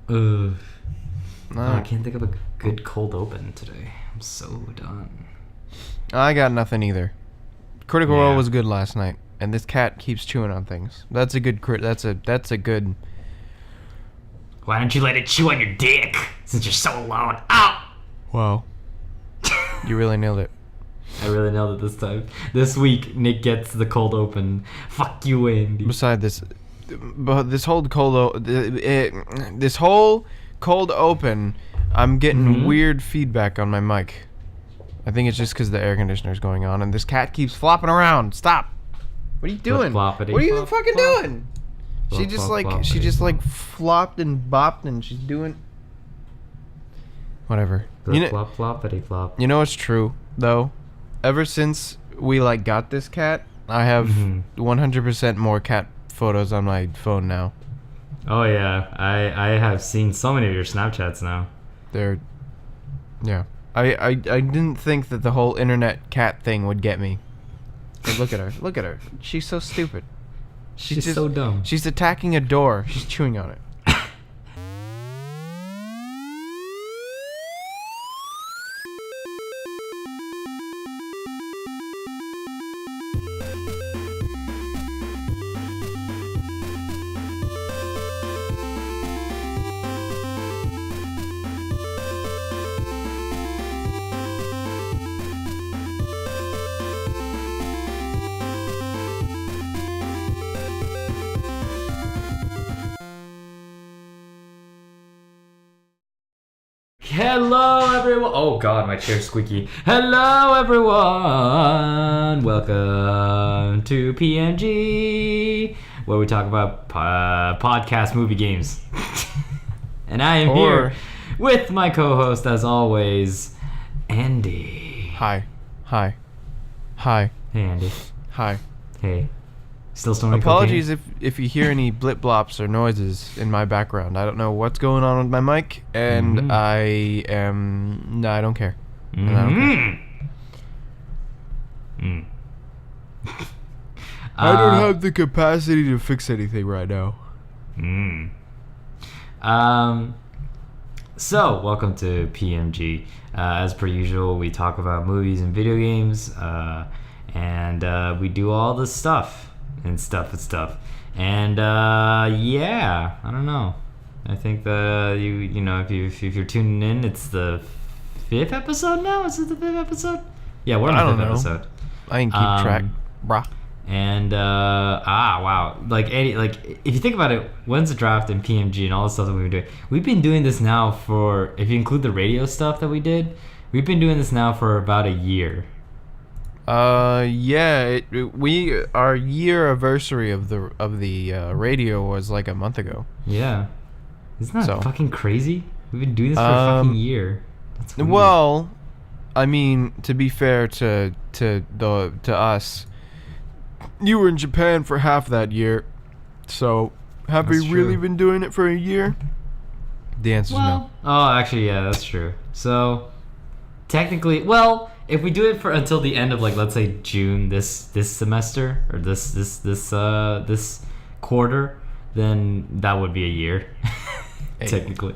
No. I can't think of a good cold open today. I'm so done. I got nothing either. Critical Role Yeah. was good last night, and this cat keeps chewing on things. That's a good that's a good. Why don't you let it chew on your dick since you're so alone? Ow! Wow. You really nailed it. I really nailed it this time. This week, Nick gets the cold open. Fuck you, Andy. Beside this, but this whole this whole cold open, I'm getting weird feedback on my mic. I think it's just because the air conditioner's going on, and this cat keeps flopping around. Stop! What are you doing? What are you fucking doing? She just like flopped and bopped, and she's doing whatever. Flop, floppity flop. You know what's true though? Ever since we got this cat, I have 100% more cat photos on my phone now. Oh yeah, I have seen so many of your Snapchats now. Yeah. I didn't think that the whole internet cat thing would get me. But look at her. She's so stupid. She's so dumb. She's attacking a door. She's chewing on it. Hello everyone. Oh god, my chair's squeaky. Hello everyone. Welcome to PMG, where we talk about podcast movie games. And I am here with my co-host, as always, Andy. Hi. Hey Andy. Hi. Hey. Still snorting Apologies cocaine? if you hear any blip blops or noises in my background. I don't know what's going on with my mic, and I don't care. And I don't care. I don't have the capacity to fix anything right now. So, welcome to PMG. As per usual, we talk about movies and video games, and we do all this stuff. And yeah, I don't know. I think you know if you're tuning in, it's the 5th episode now. Is it the 5th episode? Yeah, we're on the 5th episode. I can keep track, brah. And wow, like Eddie, like if you think about it, when's the draft and PMG and all the stuff that we've been doing? We've been doing this now for, if you include the radio stuff that we did, we've been doing this now for about a year. Yeah, our year anniversary of the radio was like a month ago. Yeah, isn't that fucking crazy? We've been doing this for a fucking year. That's weird. Well, I mean, to be fair to us, you were in Japan for half that year, so have we really been doing it for a year? The answer's no. Oh, actually, yeah, that's true. So, technically, well, if we do it for until the end of, like, let's say June this semester or this quarter, then that would be a year, technically.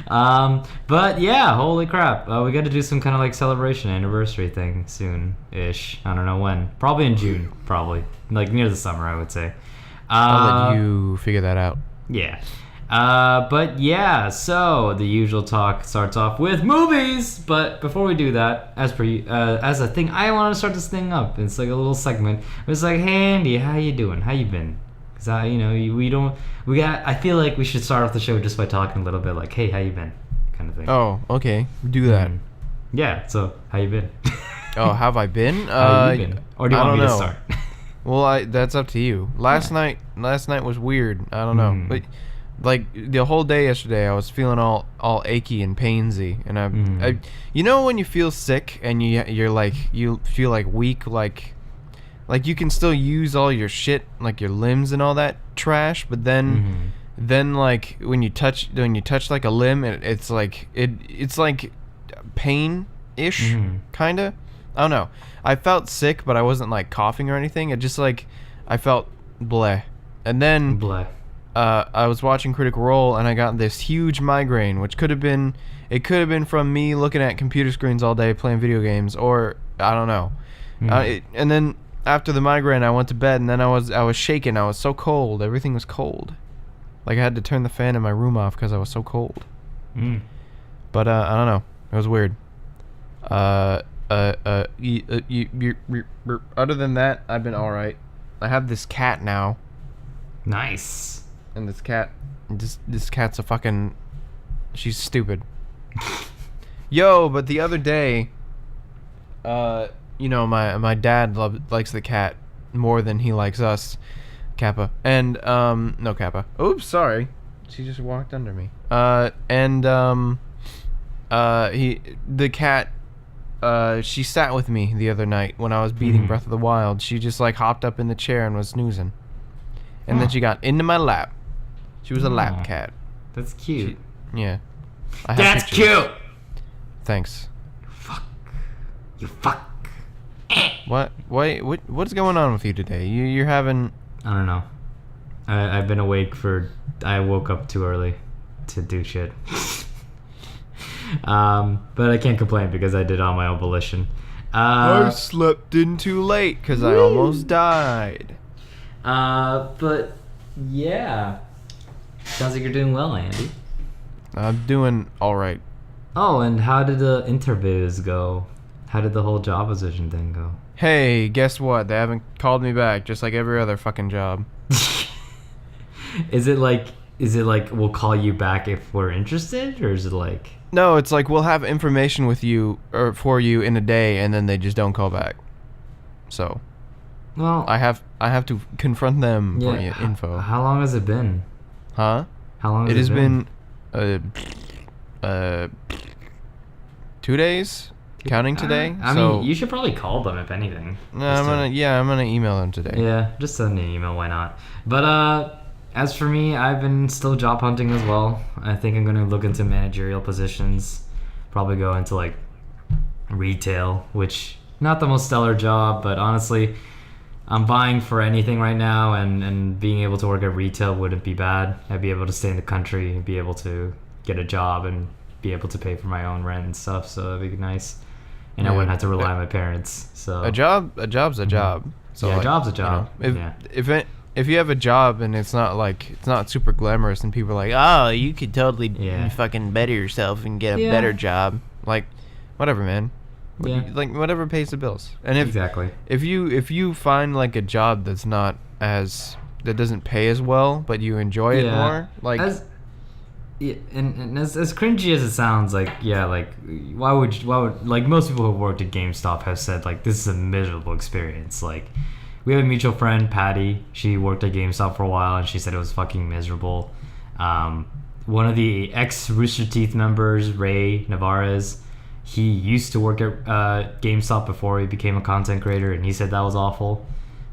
But yeah, holy crap, we got to do some kind of like celebration anniversary thing soon-ish. I don't know when. Probably in June. Probably like near the summer, I would say. I'll let you figure that out. Yeah. But yeah, so the usual talk starts off with movies. But before we do that, as a thing, I want to start this thing up. It's like a little segment. It's like, hey Andy, how you doing? How you been? Because I feel like we should start off the show just by talking a little bit, like, hey, how you been, kind of thing. Oh, okay, do that. Yeah. So how you been? Oh, have I been? How you been? Or do you want me to start? Well, that's up to you. Last night was weird. I don't know, but. Like the whole day yesterday, I was feeling all achy and painsy, and I you know when you feel sick and you feel like weak, like you can still use all your shit, like your limbs and all that trash, but then like when you touch like a limb, it's like pain-ish, kinda. I don't know. I felt sick, but I wasn't like coughing or anything. It just like I felt bleh, and then. Bleh. I was watching Critical Role and I got this huge migraine, which could have been from me looking at computer screens all day playing video games, or I don't know. And then after the migraine, I went to bed, and then I was shaking. I was so cold. Everything was cold. Like I had to turn the fan in my room off because I was so cold. But I don't know. It was weird. Other than that, I've been all right. I have this cat now. Nice. And this cat's a fucking... She's stupid. Yo, but the other day, my dad likes the cat more than he likes us, Kappa. And, no, Kappa. Oops, sorry. She just walked under me. The cat, she sat with me the other night when I was beating Breath of the Wild. She just, like, hopped up in the chair and was snoozing. And then she got into my lap. She was a lap cat. That's cute. Yeah. That's cute! Thanks. You fuck. What? Wait, what's going on with you today? You're having... I don't know. I've been awake I woke up too early to do shit. But I can't complain because I did it on my own volition. I slept in too late because I almost died. But yeah. Sounds like you're doing well, Andy. I'm doing all right. Oh, and how did the interviews go? How did the whole job position thing go? Hey, guess what? They haven't called me back, just like every other fucking job. Is it like we'll call you back if we're interested, or is it like... No, it's like we'll have information with you or for you in a day, and then they just don't call back. So, well, I have to confront them for info. How long has it been? Huh? How long has it has been 2 days, counting today. I mean, you should probably call them if anything. No, I'm gonna email them today. Yeah, just send an email. Why not? But as for me, I've been still job hunting as well. I think I'm gonna look into managerial positions. Probably go into like retail, which not the most stellar job, but honestly, I'm buying for anything right now, and being able to work at retail wouldn't be bad. I'd be able to stay in the country, be able to get a job, and be able to pay for my own rent and stuff. So that'd be nice, and I wouldn't have to rely on my parents. So a job's a job. So yeah, like, a job's a job. If you have a job and it's not super glamorous and people are like, oh, you could totally fucking better yourself and get a better job, like whatever, man. Yeah. Like whatever pays the bills. And if you find like a job that doesn't pay as well, but you enjoy it more, like as cringy as it sounds, like why would like most people who worked at GameStop have said like this is a miserable experience. Like we have a mutual friend, Patty. She worked at GameStop for a while and she said it was fucking miserable. One of the ex Rooster Teeth members, Ray Navarez, he used to work at GameStop before he became a content creator, and he said that was awful.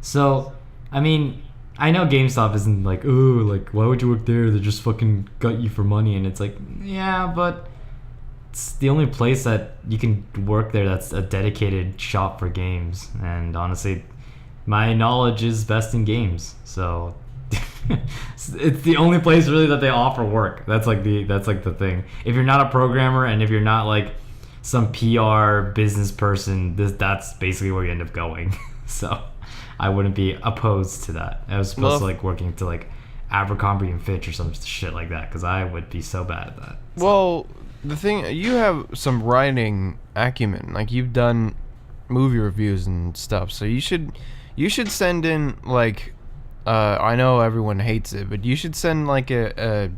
So, I mean, I know GameStop isn't like, oh, like, why would you work there? They just fucking got you for money. And it's like, yeah, but it's the only place that you can work there that's a dedicated shop for games. And honestly, my knowledge is best in games. So, it's the only place really that they offer work. That's like the thing. If you're not a programmer and if you're not like some PR business person, that's basically where you end up going. So I wouldn't be opposed to that. I was supposed to like working to like Abercrombie and Fitch or some shit like that, because I would be so bad at that. So. Well, the thing, you have some writing acumen. Like you've done movie reviews and stuff, so you should send in like I know everyone hates it, but you should send like an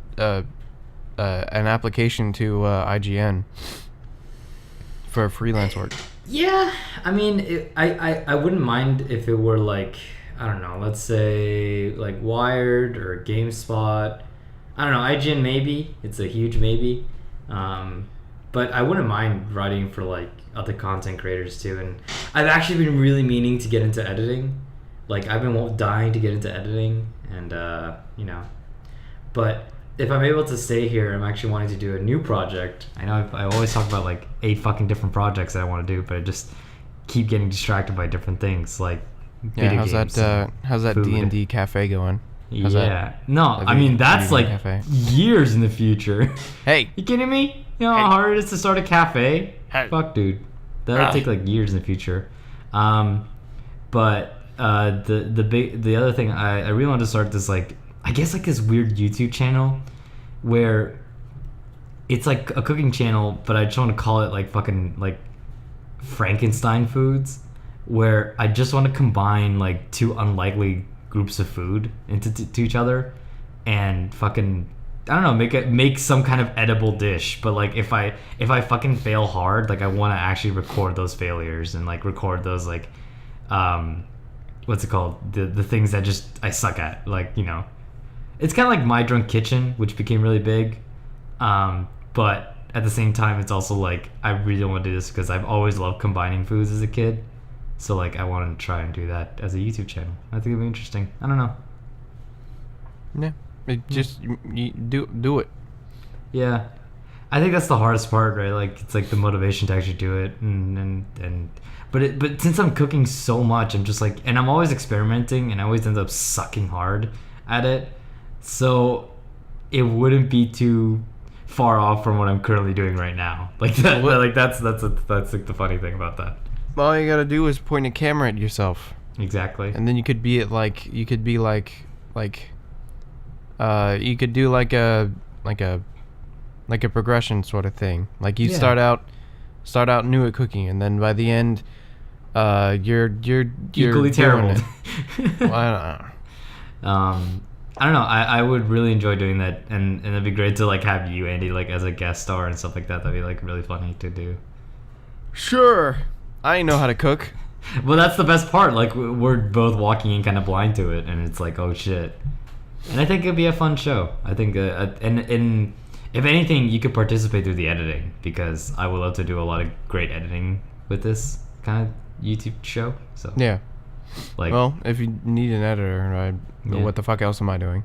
application to IGN for freelance work. Yeah, I mean, I wouldn't mind if it were like, I don't know, let's say like Wired or GameSpot. I don't know, IGN maybe. It's a huge maybe. But I wouldn't mind writing for like other content creators too. And I've actually been really meaning to get into editing. Like I've been dying to get into editing, and but if I'm able to stay here, I'm actually wanting to do a new project. I know I always talk about like 8 fucking different projects that I want to do, but I just keep getting distracted by different things, like video games. How's that D&D cafe going? How's that? Yeah. No, A I mean, vegan- that's vegan like cafe. years in the future. Hey, You kidding me? You know how hard it is to start a cafe? Hey. Fuck, dude. That'll take like years in the future. But the other thing I really want to start this, like, I guess like this weird YouTube channel where it's like a cooking channel, but I just want to call it like fucking like Frankenstein foods, where I just want to combine like two unlikely groups of food into to each other and fucking, I don't know, make some kind of edible dish. But like if I fucking fail hard, like I want to actually record those failures and like record those like what's it called, the things that just I suck at, like, you know. It's kind of like My Drunk Kitchen, which became really big, but at the same time it's also like I really want to do this because I've always loved combining foods as a kid. So like I want to try and do that as a YouTube channel. I think it'd be interesting. I don't know. yeah, just you do it. Yeah, I think that's the hardest part, right? Like it's like the motivation to actually do it, but since I'm cooking so much, I'm just like, and I'm always experimenting, and I always end up sucking hard at it. So it wouldn't be too far off from what I'm currently doing right now. Like that, like that's like the funny thing about that. All you gotta do is point a camera at yourself, Exactly. and then you could be you could do like a progression sort of thing. Like you start out new at cooking, and then by the end, you're Equally doing terrible. it. Well, I don't know. I don't know. I would really enjoy doing that, and it'd be great to like have you, Andy, like as a guest star and stuff like that. That'd be like really funny to do. Sure, I know how to cook. Well, that's the best part. Like we're both walking in kind of blind to it, and it's like, oh shit. And I think it'd be a fun show. I think, and if anything, you could participate through the editing, because I would love to do a lot of great editing with this kind of YouTube show. So Yeah. like, Well, if you need an editor, what the fuck else am I doing?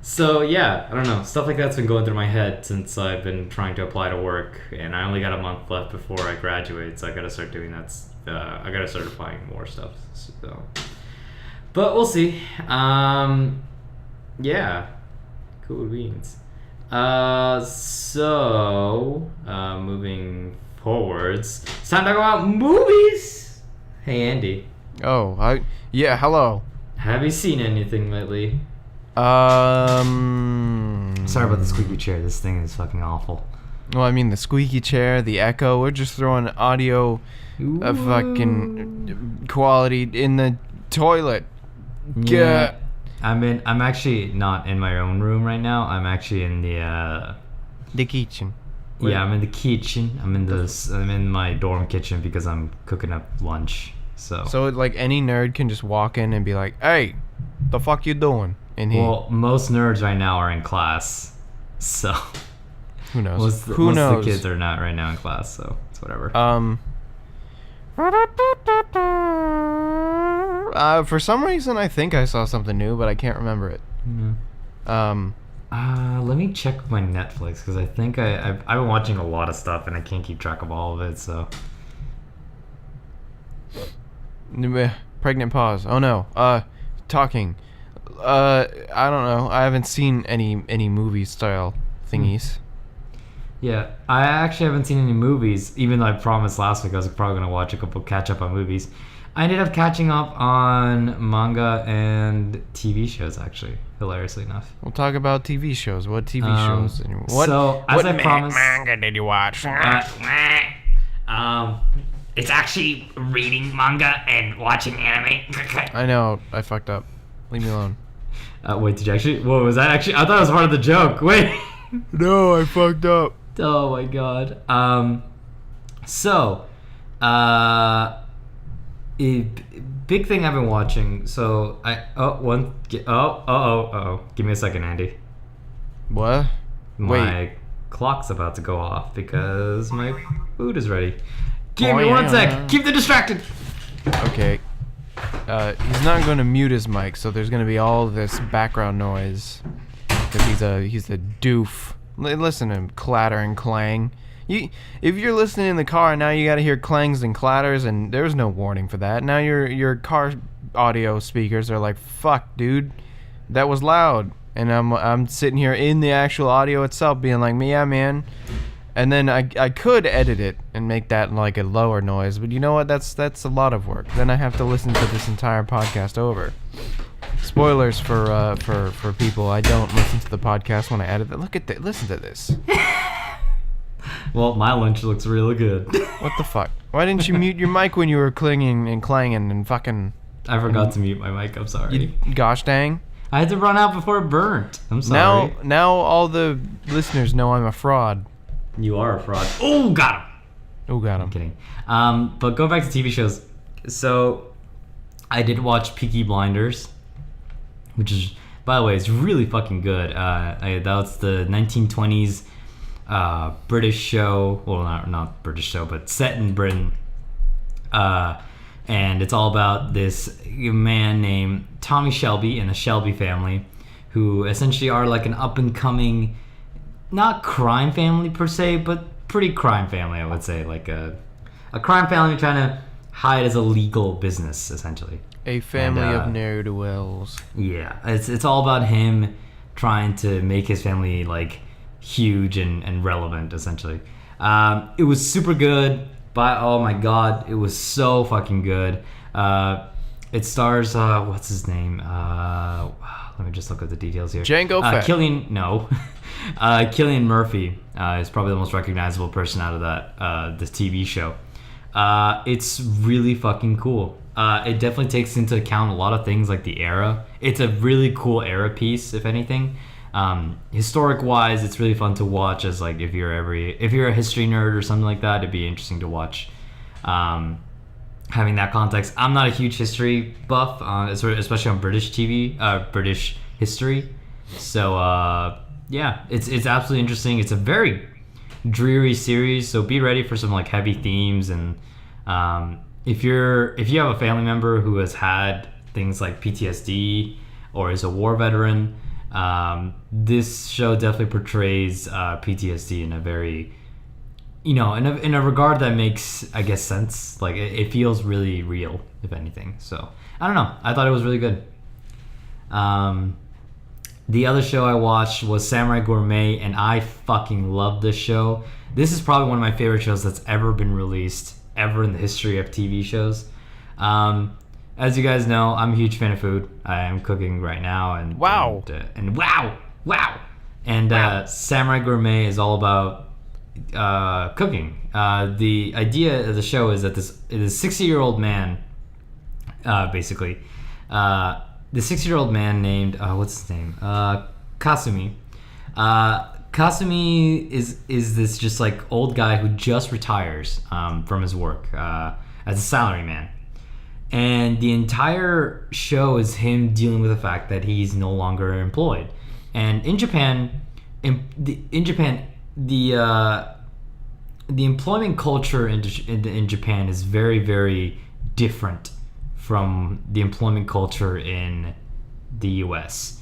So yeah, I don't know. Stuff like that's been going through my head since I've been trying to apply to work, and I only got a month left before I graduate, so I gotta start doing that. I gotta start applying more stuff. So, but we'll see. Yeah, cool beans. Moving forwards, it's time to talk about movies. Hey Andy, yeah, hello. have you seen anything lately? Sorry Sorry about the squeaky chair. This thing is fucking awful. Well, I mean, the squeaky chair, the echo. We're just throwing audio fucking quality in the toilet. Yeah. I'm actually not in my own room right now. I'm actually in the kitchen. yeah, I'm in the kitchen. I'm in my dorm kitchen because I'm cooking up lunch. So like any nerd can just walk in and be like, "Hey, the fuck you doing?" And well, most nerds right now are in class. So who knows? most Who knows? of the kids are not right now in class, so it's whatever. For some reason, I think I saw something new, but I can't remember it. Let me check my Netflix, because I think I've been watching a lot of stuff and I can't keep track of all of it. So Pregnant pause. Oh no. Talking. I don't know. I haven't seen any movie style thingies. yeah, I actually haven't seen any movies, even though I promised last week I was probably gonna watch catch up on movies. I ended up catching up on manga and TV shows, actually, hilariously enough. We'll talk about TV shows. What TV shows? As I promised, manga did you watch? It's actually reading manga and watching anime. I know. I fucked up. Leave me alone. wait, did you actually? Whoa, was that actually? I thought it was part of the joke. Wait. No, I fucked up. Oh my god. A big thing I've been watching. So give me a second, Andy. What? My clock's about to go off because my food is ready. Give me 1 sec. Keep them distracted. Okay. He's not going to mute his mic, so there's going to be all this background noise. Because he's a doof. Listen to him clatter and clang. If you're listening in the car, now you got to hear clangs and clatters, and there's no warning for that. Now your car audio speakers are like, fuck, dude, that was loud. And I'm sitting here in the actual audio itself being like, yeah, man. And then I could edit it and make that like a lower noise, but you know what? That's a lot of work. Then I have to listen to this entire podcast over. Spoilers for people. I don't listen to the podcast when I edit it. Look at that. Listen to this. Well, my lunch looks really good. What the fuck? Why didn't you mute your mic when you were clinging and clanging and fucking... I forgot to mute my mic. I'm sorry. Gosh dang. I had to run out before it burnt. I'm sorry. Now all the listeners know I'm a fraud. You are a fraud. Oh, got him. Oh, got him. I'm kidding. But going back to TV shows. So, I did watch Peaky Blinders, which is, by the way, it's really fucking good. That was the 1920s British show. Well, not British show, but set in Britain. And it's all about this man named Tommy Shelby and the Shelby family, who essentially are like an up-and-coming, not crime family per se, but pretty crime family, I would say. Like a crime family trying to hide as a legal business, essentially. A family of ne'er-do-wells. Yeah, it's all about him trying to make his family like huge and relevant, essentially. It was super good. Oh my god, it was so fucking good. It stars what's his name? Let me just look at the details here. Django Fett. Cillian Murphy is probably the most recognizable person out of that this TV show. It's really fucking cool. It definitely takes into account a lot of things like the era. It's a really cool era piece, if anything. Historic wise, it's really fun to watch as like if you're a history nerd or something like that, it'd be interesting to watch. Having that context. I'm not a huge history buff, especially on British TV, British history. So yeah, it's absolutely interesting. It's a very dreary series, so be ready for some like heavy themes. And if you have a family member who has had things like PTSD or is a war veteran, this show definitely portrays PTSD in a very, in a regard that makes, I guess, sense. Like it feels really real, if anything. So I don't know. I thought it was really good. The other show I watched was Samurai Gourmet, and I fucking love this show. This is probably one of my favorite shows that's ever been released, ever in the history of TV shows. As you guys know, I'm a huge fan of food. I am cooking right now, and wow. And Samurai Gourmet is all about cooking. The idea of the show is that this 60-year-old man, basically, the 60-year-old man named what's his name? Kasumi. Kasumi is this just like old guy who just retires from his work as a salaryman. And the entire show is him dealing with the fact that he's no longer employed. And in Japan, the employment culture in Japan is very, very different from the employment culture in the US.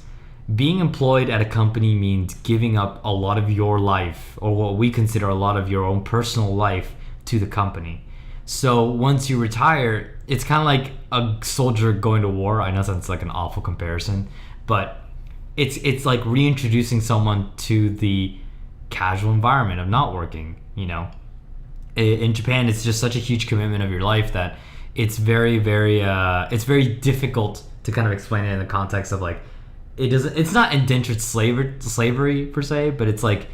Being employed at a company means giving up a lot of your life, or what we consider a lot of your own personal life, to the company. So once you retire, it's kind of like a soldier going to war. I know that's like an awful comparison, but it's like reintroducing someone to the casual environment of not working. In Japan, it's just such a huge commitment of your life that it's very, very it's very difficult to kind of explain it in the context of like it's not indentured slavery per se, but it's like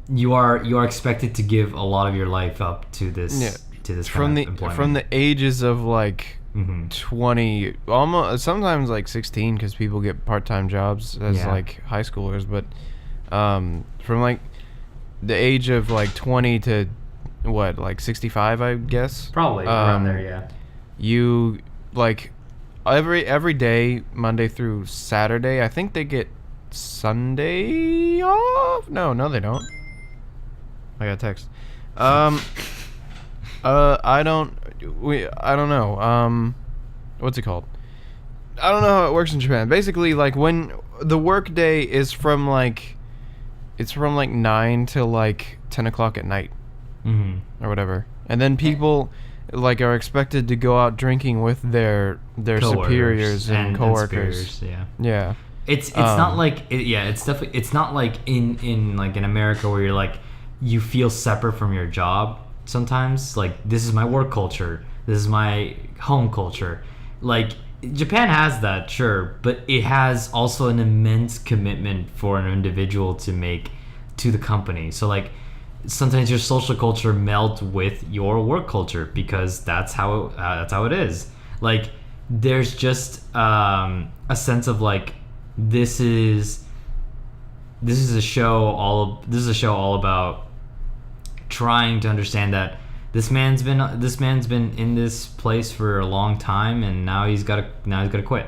you are expected to give a lot of your life up to this. Yeah. From the ages of like 20, almost sometimes like 16, because people get part-time jobs as like high schoolers, but from like the age of like 20 to what, like 65, I guess, probably around there. Yeah, you like every day, Monday through Saturday. I think they get Sunday off. No, they don't. I got a text. I don't know. What's it called? I don't know how it works in Japan. Basically, like when the work day is from like 9 till like 10 o'clock at night, or whatever. And then people, like are expected to go out drinking with their Coworkers superiors and coworkers. superiors, Yeah. It's not like it's definitely it's not like in like in America where you're like you feel separate from your job sometimes. Like, this is my work culture, this is my home culture. Like, Japan has that, sure, but it has also an immense commitment for an individual to make to the company. So like sometimes your social culture melds with your work culture because that's how it is. Like, there's just a sense of like this is a show all about trying to understand that this man's been in this place for a long time, and now he's got to quit.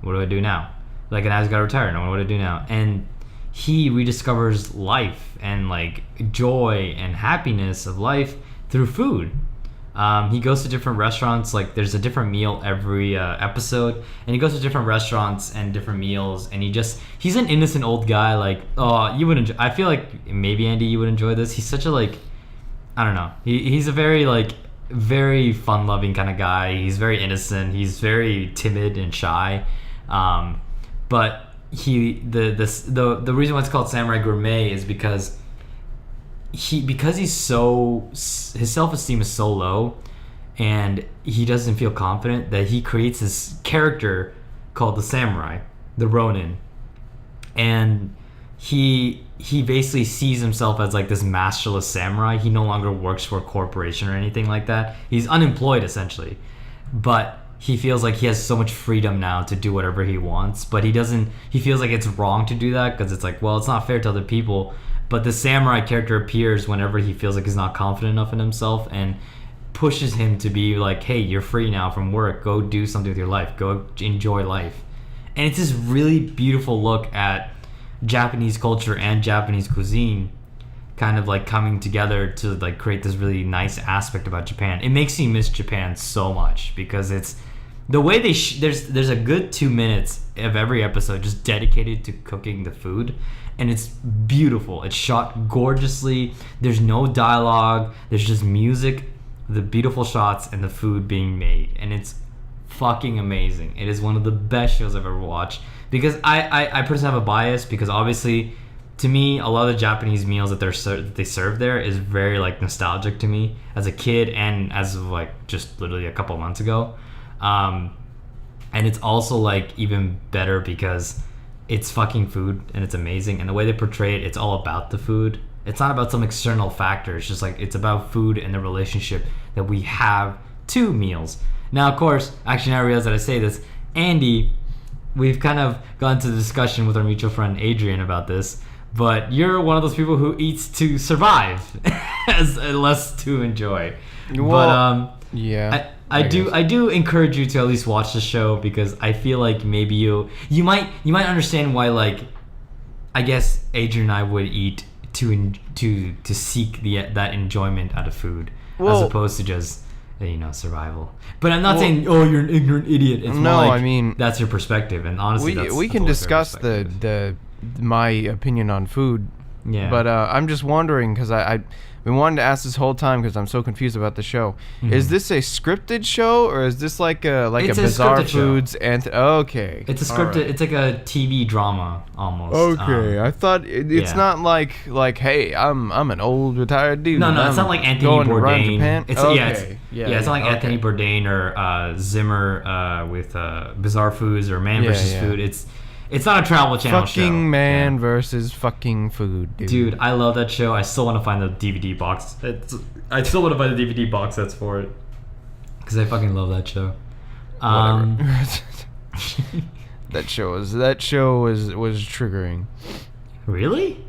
What do I do now? Like, and now he's got to retire. Now what do I do now? And he rediscovers life and like joy and happiness of life through food. He goes to different restaurants. Like, there's a different meal every episode, and he goes to different restaurants and different meals. And he's an innocent old guy. Like, oh, you would enjoy. I feel like maybe Andy, you would enjoy this. He's such a like, I don't know. He's a very like very fun-loving kind of guy. He's very innocent. He's very timid and shy. But the reason why it's called Samurai Gourmet is because he's so, his self-esteem is so low, and he doesn't feel confident, that he creates this character called the samurai, the Ronin, and he basically sees himself as like this masterless samurai. He no longer works for a corporation or anything like that. He's unemployed essentially, but he feels like he has so much freedom now to do whatever he wants. But he feels like it's wrong to do that because it's like, well, it's not fair to other people. But the samurai character appears whenever he feels like he's not confident enough in himself and pushes him to be like, hey, you're free now from work. Go do something with your life. Go enjoy life. And it's this really beautiful look at Japanese culture and Japanese cuisine kind of like coming together to like create this really nice aspect about Japan. It makes me miss Japan so much because it's the way there's a good 2 minutes of every episode just dedicated to cooking the food, and it's beautiful. It's shot gorgeously. There's no dialogue. There's just music, the beautiful shots, and the food being made, and it's fucking amazing. It is one of the best shows I've ever watched because I personally have a bias because obviously to me a lot of the Japanese meals that they serve there is very like nostalgic to me as a kid and as of like just literally a couple months ago. And it's also like even better because it's fucking food and it's amazing, and the way they portray it, it's all about the food. It's not about some external factor. It's just like it's about food and the relationship that we have to meals. Now, of course, actually now I realize that I say this, Andy, we've kind of gone into the discussion with our mutual friend Adrian about this, but you're one of those people who eats to survive as less to enjoy. Well, but yeah, I do encourage you to at least watch the show because I feel like maybe you might understand why, like, I guess Adrian and I would eat to seek that enjoyment out of food, as opposed to just survival. But I'm not saying you're an ignorant idiot. It's more like, I mean, that's your perspective, and honestly we can discuss my opinion on food. Yeah. But I'm just wondering because I've been wanting to ask this whole time because I'm so confused about the show. Mm-hmm. Is this a scripted show or is this like a Bizarre Foods okay? It's a scripted. Right. It's like a TV drama almost. Okay, I thought it's not like hey, I'm an old retired dude. No, it's not like Anthony Bourdain. It's not like Anthony Bourdain or Zimmer with Bizarre Foods or Man vs. Food. It's not a Travel Channel show. Fucking man versus fucking food, dude. I love that show. I still want to find the DVD box. I still want to buy the DVD box sets for it because I fucking love that show. That show was triggering. Really?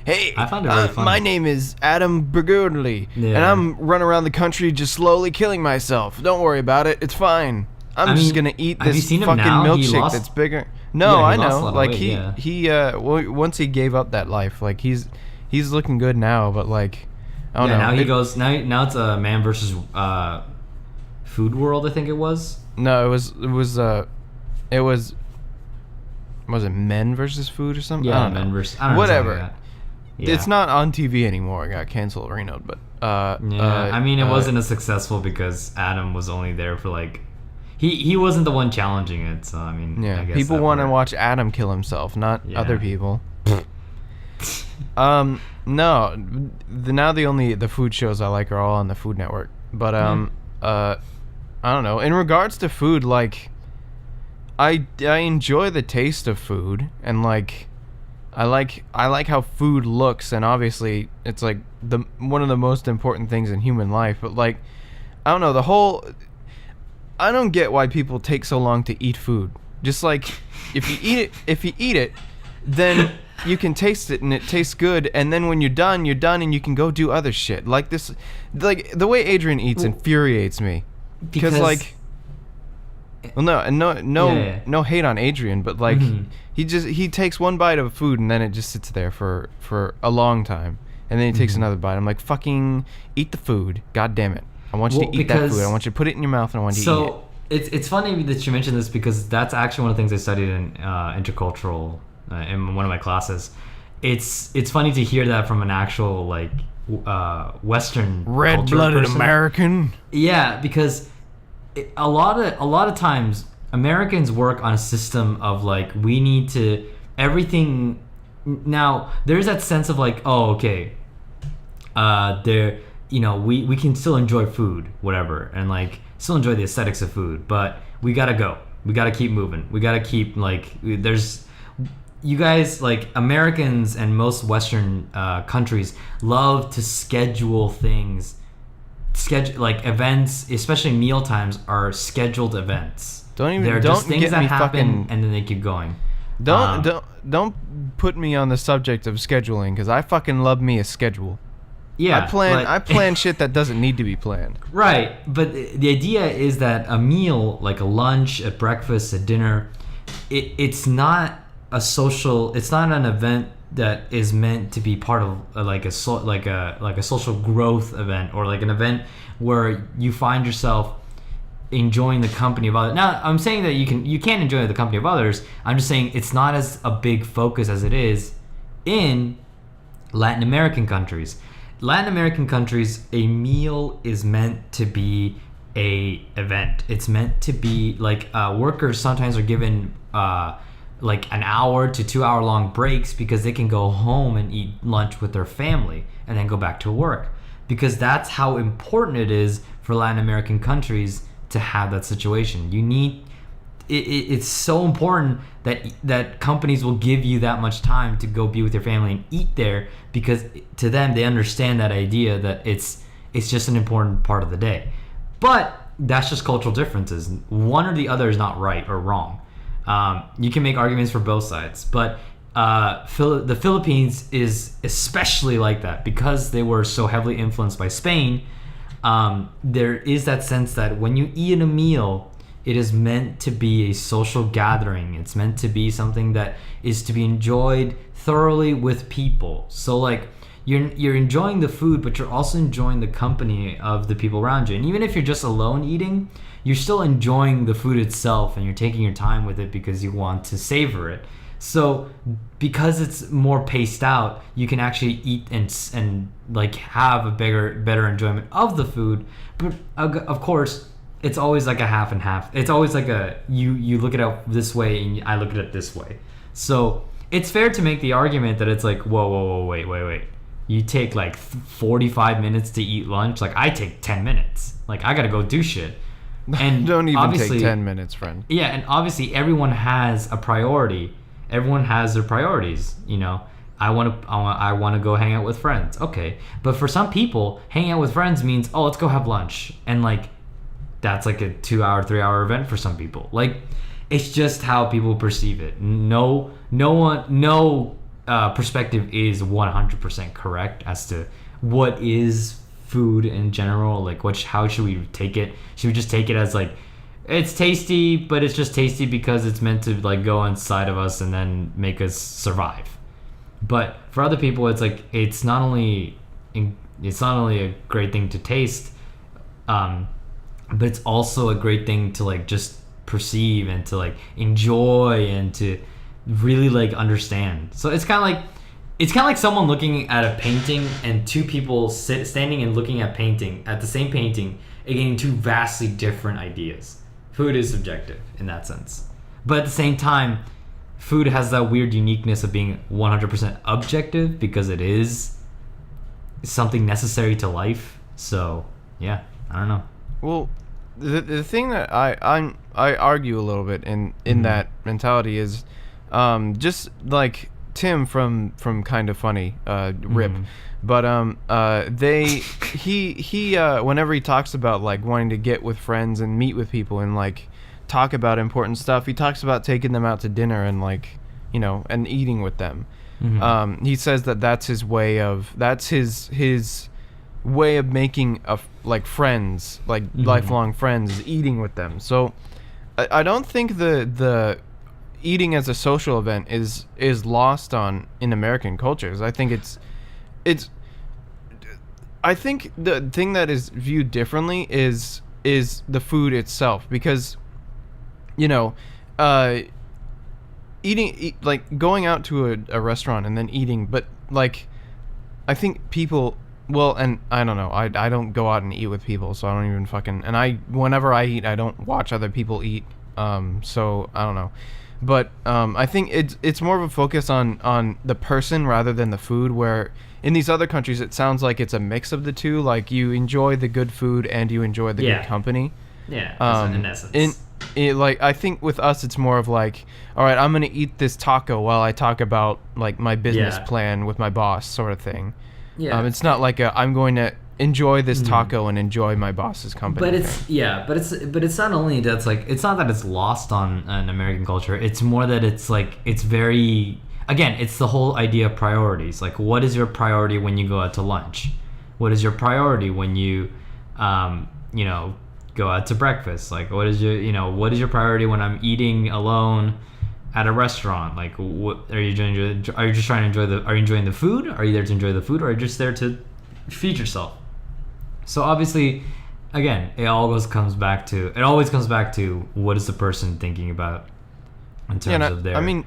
Hey, I found it really funny. My name is Adam Burgoodley, and I'm running around the country just slowly killing myself. Don't worry about it. It's fine. I'm just gonna eat this fucking milkshake that's bigger. No, I know. Like he once he gave up that life, like he's looking good now, but like I don't know. Now he goes now it's a Man versus Food World, I think it was. No, was it Men versus Food or something? Yeah, Men versus. I don't know, whatever. It's not on TV anymore. It got canceled or renewed, but I mean, it wasn't as successful because Adam was only there for like he wasn't the one challenging it. So I mean, yeah, I guess people that want to part- watch Adam kill himself, not Yeah. other people. No, the food shows I like are all on the Food Network. But I don't know. In regards to food, like I enjoy the taste of food, and like I like how food looks, and obviously it's like one of the most important things in human life. But like I don't know, I don't get why people take so long to eat food. Just like if you eat it, then you can taste it and it tastes good, and then when you're done and you can go do other shit. Like this, like the way Adrian eats infuriates me. Because like, well, no hate on Adrian, but like he takes one bite of food and then it just sits there for a long time, and then he takes another bite. I'm like, fucking eat the food, god damn it! I want you to eat that food. I want you to put it in your mouth, and I want you to eat it. It's funny that you mentioned this because that's actually one of the things I studied in intercultural in one of my classes. It's funny to hear that from an actual like Western red-blooded person. American. Yeah, because a lot of times Americans work on a system of like we need to everything. Now there's that sense of like, oh, okay, we can still enjoy food, whatever, and like still enjoy the aesthetics of food, but we gotta go. We gotta keep moving. We gotta keep like there's. You guys, like Americans and most Western countries, love to schedule things. Like events, especially meal times, are scheduled events. They're just things that happen and then they keep going. Don't put me on the subject of scheduling, because I fucking love me a schedule. Yeah, I plan shit that doesn't need to be planned. Right, but the idea is that a meal, like a lunch, a breakfast, a dinner, it's not a social. It's not an event that is meant to be part of like a social growth event, or like an event where you find yourself enjoying the company of others. Now, I'm saying that you can enjoy the company of others. I'm just saying it's not as a big focus as it is in Latin American countries. Latin American countries, a meal is meant to be a event. It's meant to be like workers sometimes are given like an hour to 2 hour long breaks because they can go home and eat lunch with their family and then go back to work, because that's how important it is for Latin American countries to have that situation. You need it's so important that companies will give you that much time to go be with your family and eat there, because to them they understand that idea that it's just an important part of the day. But that's just cultural differences. One or the other is not right or wrong. You can make arguments for both sides, but the Philippines is especially like that because they were so heavily influenced by Spain. There is that sense that when you eat a meal, it is meant to be a social gathering. It's meant to be something that is to be enjoyed thoroughly with people. So like you're enjoying the food, but you're also enjoying the company of the people around you. And even if you're just alone eating, you're still enjoying the food itself, and you're taking your time with it because you want to savor it. So because it's more paced out, you can actually eat and like have a better enjoyment of the food. But of course, it's always like a half and half. It's always like you look at it this way and I look at it this way. So it's fair to make the argument that it's like, whoa, wait. You take like 45 minutes to eat lunch. Like I take 10 minutes. Like I gotta go do shit. And don't even take 10 minutes, friend. Yeah, and obviously everyone has a priority. Everyone has their priorities. You know, I want to go hang out with friends. Okay, but for some people, hanging out with friends means, oh, let's go have lunch, and like that's like a 2 hour, 3 hour event for some people. Like it's just how people perceive it. No perspective is 100% correct as to what is food in general. Like how should we take it? Should we just take it as like it's tasty, but it's just tasty because it's meant to like go inside of us and then make us survive? But for other people, it's like it's not only a great thing to taste, but it's also a great thing to like just perceive and to like enjoy and to really like understand. So it's kind of like it's kind of like someone looking at a painting and two people standing and looking at the same painting and getting two vastly different ideas. Food is subjective in that sense. But at the same time, food has that weird uniqueness of being 100% objective because it is something necessary to life. So, yeah, I don't know. Well, the thing that I argue a little bit in that mentality is just like Tim from Kind of Funny, rip. But he whenever he talks about like wanting to get with friends and meet with people and like talk about important stuff, he talks about taking them out to dinner and like, you know, and eating with them. He says that's his way of making like friends, like lifelong friends, is eating with them. So I don't think the eating as a social event is lost in American cultures. I think I think the thing that is viewed differently is the food itself, because, you know, like going out to a restaurant and then eating, but like I think people, well, and I don't know, I don't go out and eat with people, so I don't even fucking, and whenever I eat, I don't watch other people eat, so I don't know. But I think it's more of a focus on the person rather than the food, where in these other countries it sounds like it's a mix of the two, like you enjoy the good food and you enjoy the good company. Yeah, in essence. Like I think with us it's more of like, all right, I'm gonna eat this taco while I talk about like my business plan with my boss, sort of thing. Yeah. It's not like I'm going to enjoy this taco and enjoy my boss's company. But it's not only that's like, it's not that it's lost on American culture. It's more that it's like, it's very, again, it's the whole idea of priorities. Like, what is your priority when you go out to lunch? What is your priority when you, you know, go out to breakfast? Like, what is your priority when I'm eating alone at a restaurant? Like, what are you doing? Are you just trying to are you enjoying the food? Are you there to enjoy the food, or are you just there to feed yourself? So obviously, again, it always comes back to what is the person thinking about in terms of their. I mean,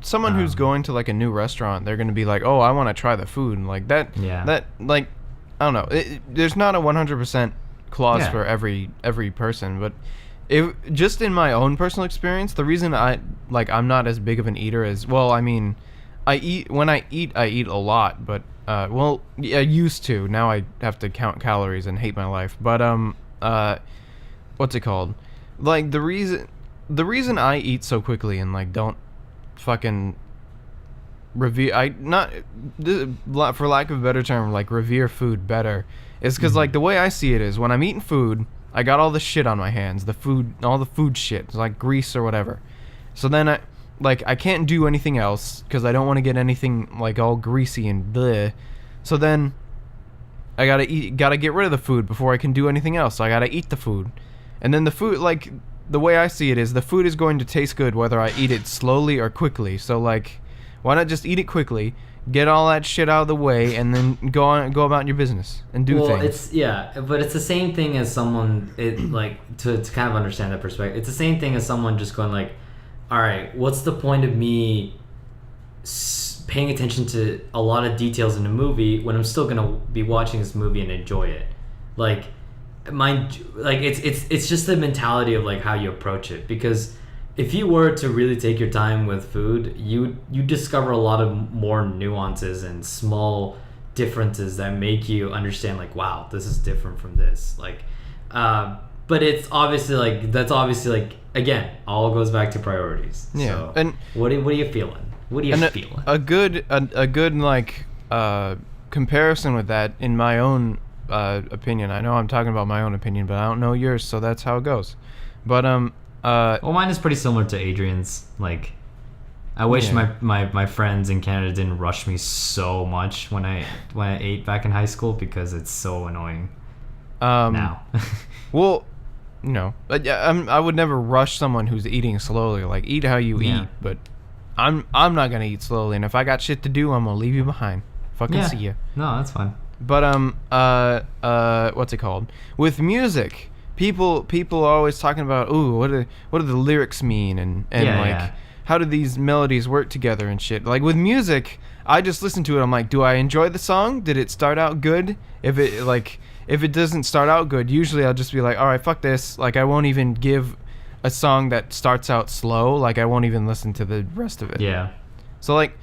someone who's going to like a new restaurant, they're going to be like, oh, I want to try the food, and like that. Yeah. That, like, I don't know. There's not a 100% clause for every person, but just in my own personal experience, the reason I'm not as big of an eater as, well, I mean, I eat a lot, but I used to. Now I have to count calories and hate my life. But what's it called? Like the reason I eat so quickly and like don't fucking revere, for lack of a better term, like revere food better, is because like the way I see it is, when I'm eating food, I got all the shit on my hands, all the food shit, it's like grease or whatever. So then I can't do anything else because I don't want to get anything like all greasy and bleh. So then I gotta get rid of the food before I can do anything else. So I gotta eat the food, and then the food, like the way I see it is, the food is going to taste good whether I eat it slowly or quickly. So like, why not just eat it quickly, get all that shit out of the way, and then go about your business and do things. But it's the same thing as someone, to kind of understand that perspective. It's the same thing as someone just going like, all right, what's the point of me paying attention to a lot of details in a movie when I'm still gonna be watching this movie and enjoy it? Like, it's just the mentality of like how you approach it. Because if you were to really take your time with food, you discover a lot of more nuances and small differences that make you understand like, wow, this is different from this. Like, but it's obviously like, that's obviously like, again, all goes back to priorities. Yeah. So, and what are you feeling? What are you feeling? A good like comparison with that, in my own opinion. I know I'm talking about my own opinion, but I don't know yours, so that's how it goes. But well, mine is pretty similar to Adrian's. Like, I wish my friends in Canada didn't rush me so much when I ate back in high school, because it's so annoying now. Well, no, but I would never rush someone who's eating slowly. Like, eat how you eat, but I'm not gonna eat slowly. And if I got shit to do, I'm gonna leave you behind. Fucking see ya. No, that's fine. But what's it called? With music, people are always talking about, ooh, what do the lyrics mean, and how do these melodies work together and shit. Like with music, I just listen to it. I'm like, do I enjoy the song? Did it start out good? If it doesn't start out good, usually I'll just be like, all right, fuck this. Like, I won't even give a song that starts out slow. Like, I won't even listen to the rest of it. Yeah. So like,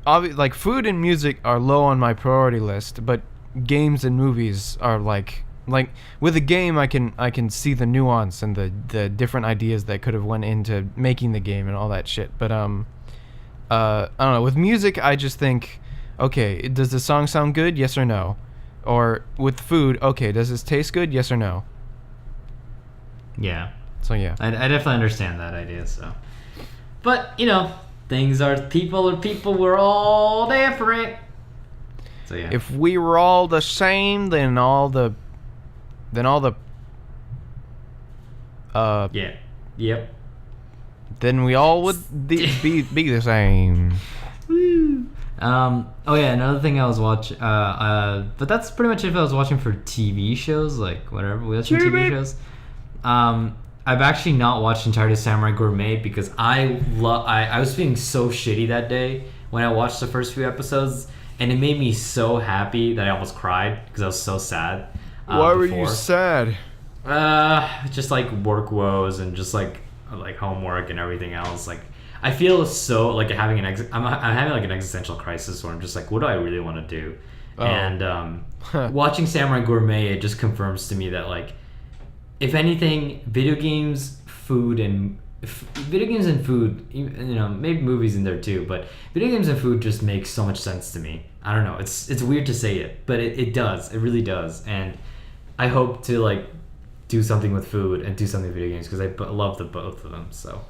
like food and music are low on my priority list, but games and movies are like with a game I can see the nuance and the different ideas that could have went into making the game and all that shit. But I don't know, with music I just think, okay, does the song sound good? Yes or no? Or with food, okay, does this taste good? Yes or no? Yeah. So yeah. I definitely understand that idea, so. But, you know, people, we're all different. So yeah. If we were all the same, then all the yeah. Yep. then we all would be the same. Woo. Oh yeah, another thing I was watching, but that's pretty much if I was watching for TV shows, like whatever, we watching TV shows. I've actually not watched entirely Samurai Gourmet because I was feeling so shitty that day when I watched the first few episodes, and it made me so happy that I almost cried because I was so sad. Why were you sad? Just like work woes and just like homework and everything else. Like I feel so like having I'm having like an existential crisis where I'm just like, what do I really want to do? Oh. And watching Samurai Gourmet, it just confirms to me that like, if anything, video games and food, you know, maybe movies in there too, but video games and food just make so much sense to me. I don't know, it's weird to say it, but it does, it really does. And I hope to like do something with food and do something with video games because I love both of them. So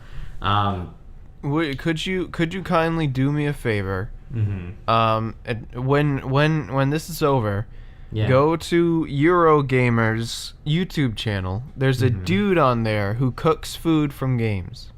wait, could you kindly do me a favor? Mm-hmm. When this is over, go to Eurogamer's YouTube channel. There's a dude on there who cooks food from games.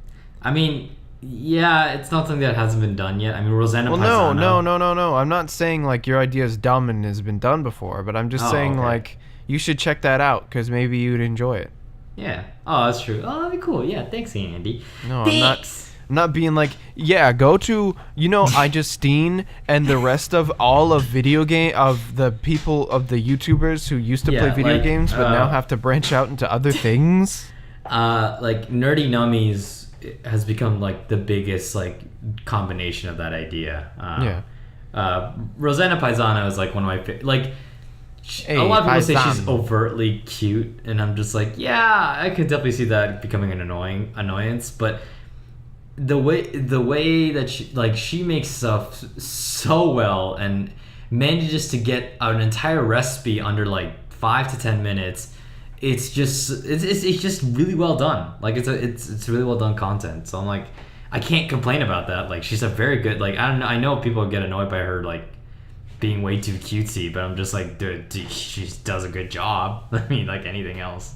I mean, yeah, it's not something that hasn't been done yet. I mean, Rosanna Paisano. No. I'm not saying like your idea is dumb and has been done before, but I'm just saying like you should check that out because maybe you'd enjoy it. Yeah. Oh, that's true. Oh, that'd be cool. Yeah, thanks, Andy. No, thanks. I'm not being like, yeah, go to, iJustine and the rest of all of the people of the YouTubers who used to play video games but now have to branch out into other things. Like Nerdy Nummies has become like the biggest like combination of that idea. Rosanna Paisano is like one of my like. A lot of people say she's overtly cute, and I'm just like, yeah, I could definitely see that becoming an annoyance, but the way that she makes stuff so well and manages to get an entire recipe under like 5 to 10 minutes. It's just really well done. Like it's really well done content. So I'm like, I can't complain about that. Like she's a very good, like, I don't know, I know people get annoyed by her like being way too cutesy, but I'm just like, dude, she does a good job. I mean, like anything else.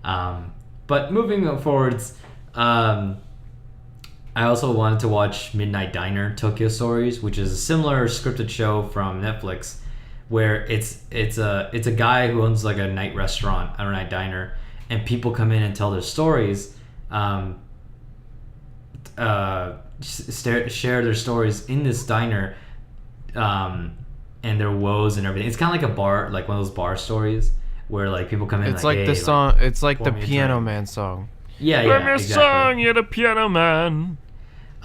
But moving forwards, I also wanted to watch Midnight Diner Tokyo Stories, which is a similar scripted show from Netflix, where it's a guy who owns like a night restaurant, a night diner, and people come in and tell their stories, share their stories in this diner, and their woes and everything. It's kind of like a bar, like one of those bar stories where like people come in. It's like the song. It's like the Piano Man song. Yeah, Let me exactly. song, you're the piano man.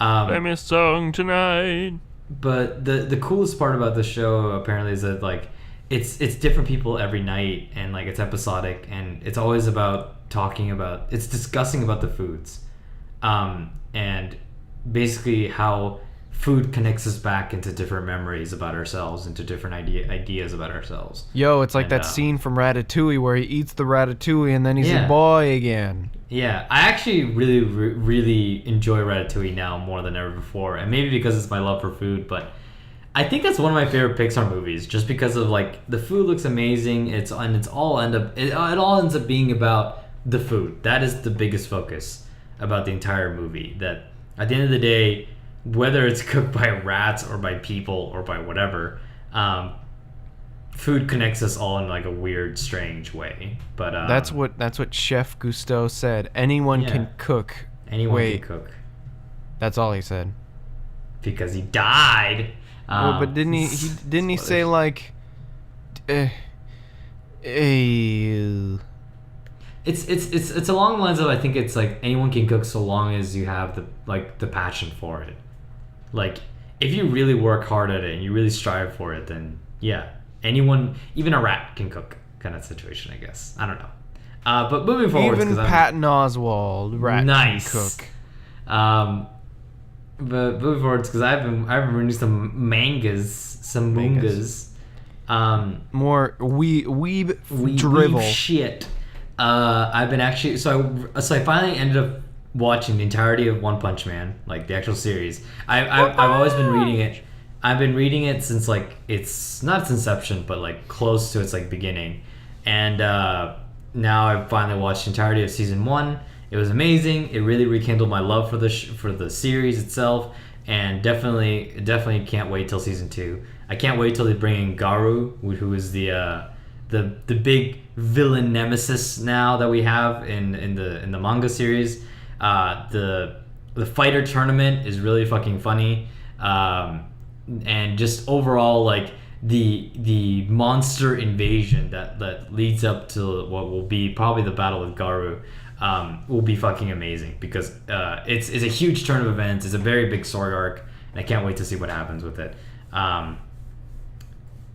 Let me song tonight. But the coolest part about the show apparently is that like it's different people every night, and like it's episodic, and it's always about discussing about the foods, and basically how food connects us back into different memories about ourselves, into different ideas about ourselves. Yo, it's like that scene from Ratatouille where he eats the ratatouille and then he's a boy again. Yeah, I actually really enjoy Ratatouille now more than ever before, and maybe because it's my love for food, but I think that's one of my favorite Pixar movies, just because of like the food looks amazing. It all ends up being about the food. That is the biggest focus about the entire movie. That at the end of the day, whether it's cooked by rats or by people or by whatever, food connects us all in like a weird, strange way. But that's what Chef Gusteau said. Anyone can cook. Anyone can cook. That's all he said. Because he died. Well, but didn't he say like, eh, It's along the lines of, I think it's like anyone can cook so long as you have the passion for it. Like if you really work hard at it and you really strive for it, then yeah, anyone, even a rat can cook, kind of situation, I guess. I don't know. But moving forward, even Patton Oswalt, rat nice can cook. But moving forward, because I've been reading some mangas. More weeb drivel shit. I've been actually so I finally ended up watching the entirety of One Punch Man, like the actual series. I've always been reading it. I've been reading it since like it's not its inception, but like close to its like beginning. And now I've finally watched the entirety of season 1. It was amazing. It really rekindled my love for the series itself, and definitely can't wait till season 2. I can't wait till they bring in Garu, who is the big villain nemesis now that we have in the manga series. The fighter tournament is really fucking funny, and just overall like the monster invasion that leads up to what will be probably the battle with Garu will be fucking amazing, because it's a huge turn of events. It's a very big story arc, and I can't wait to see what happens with it.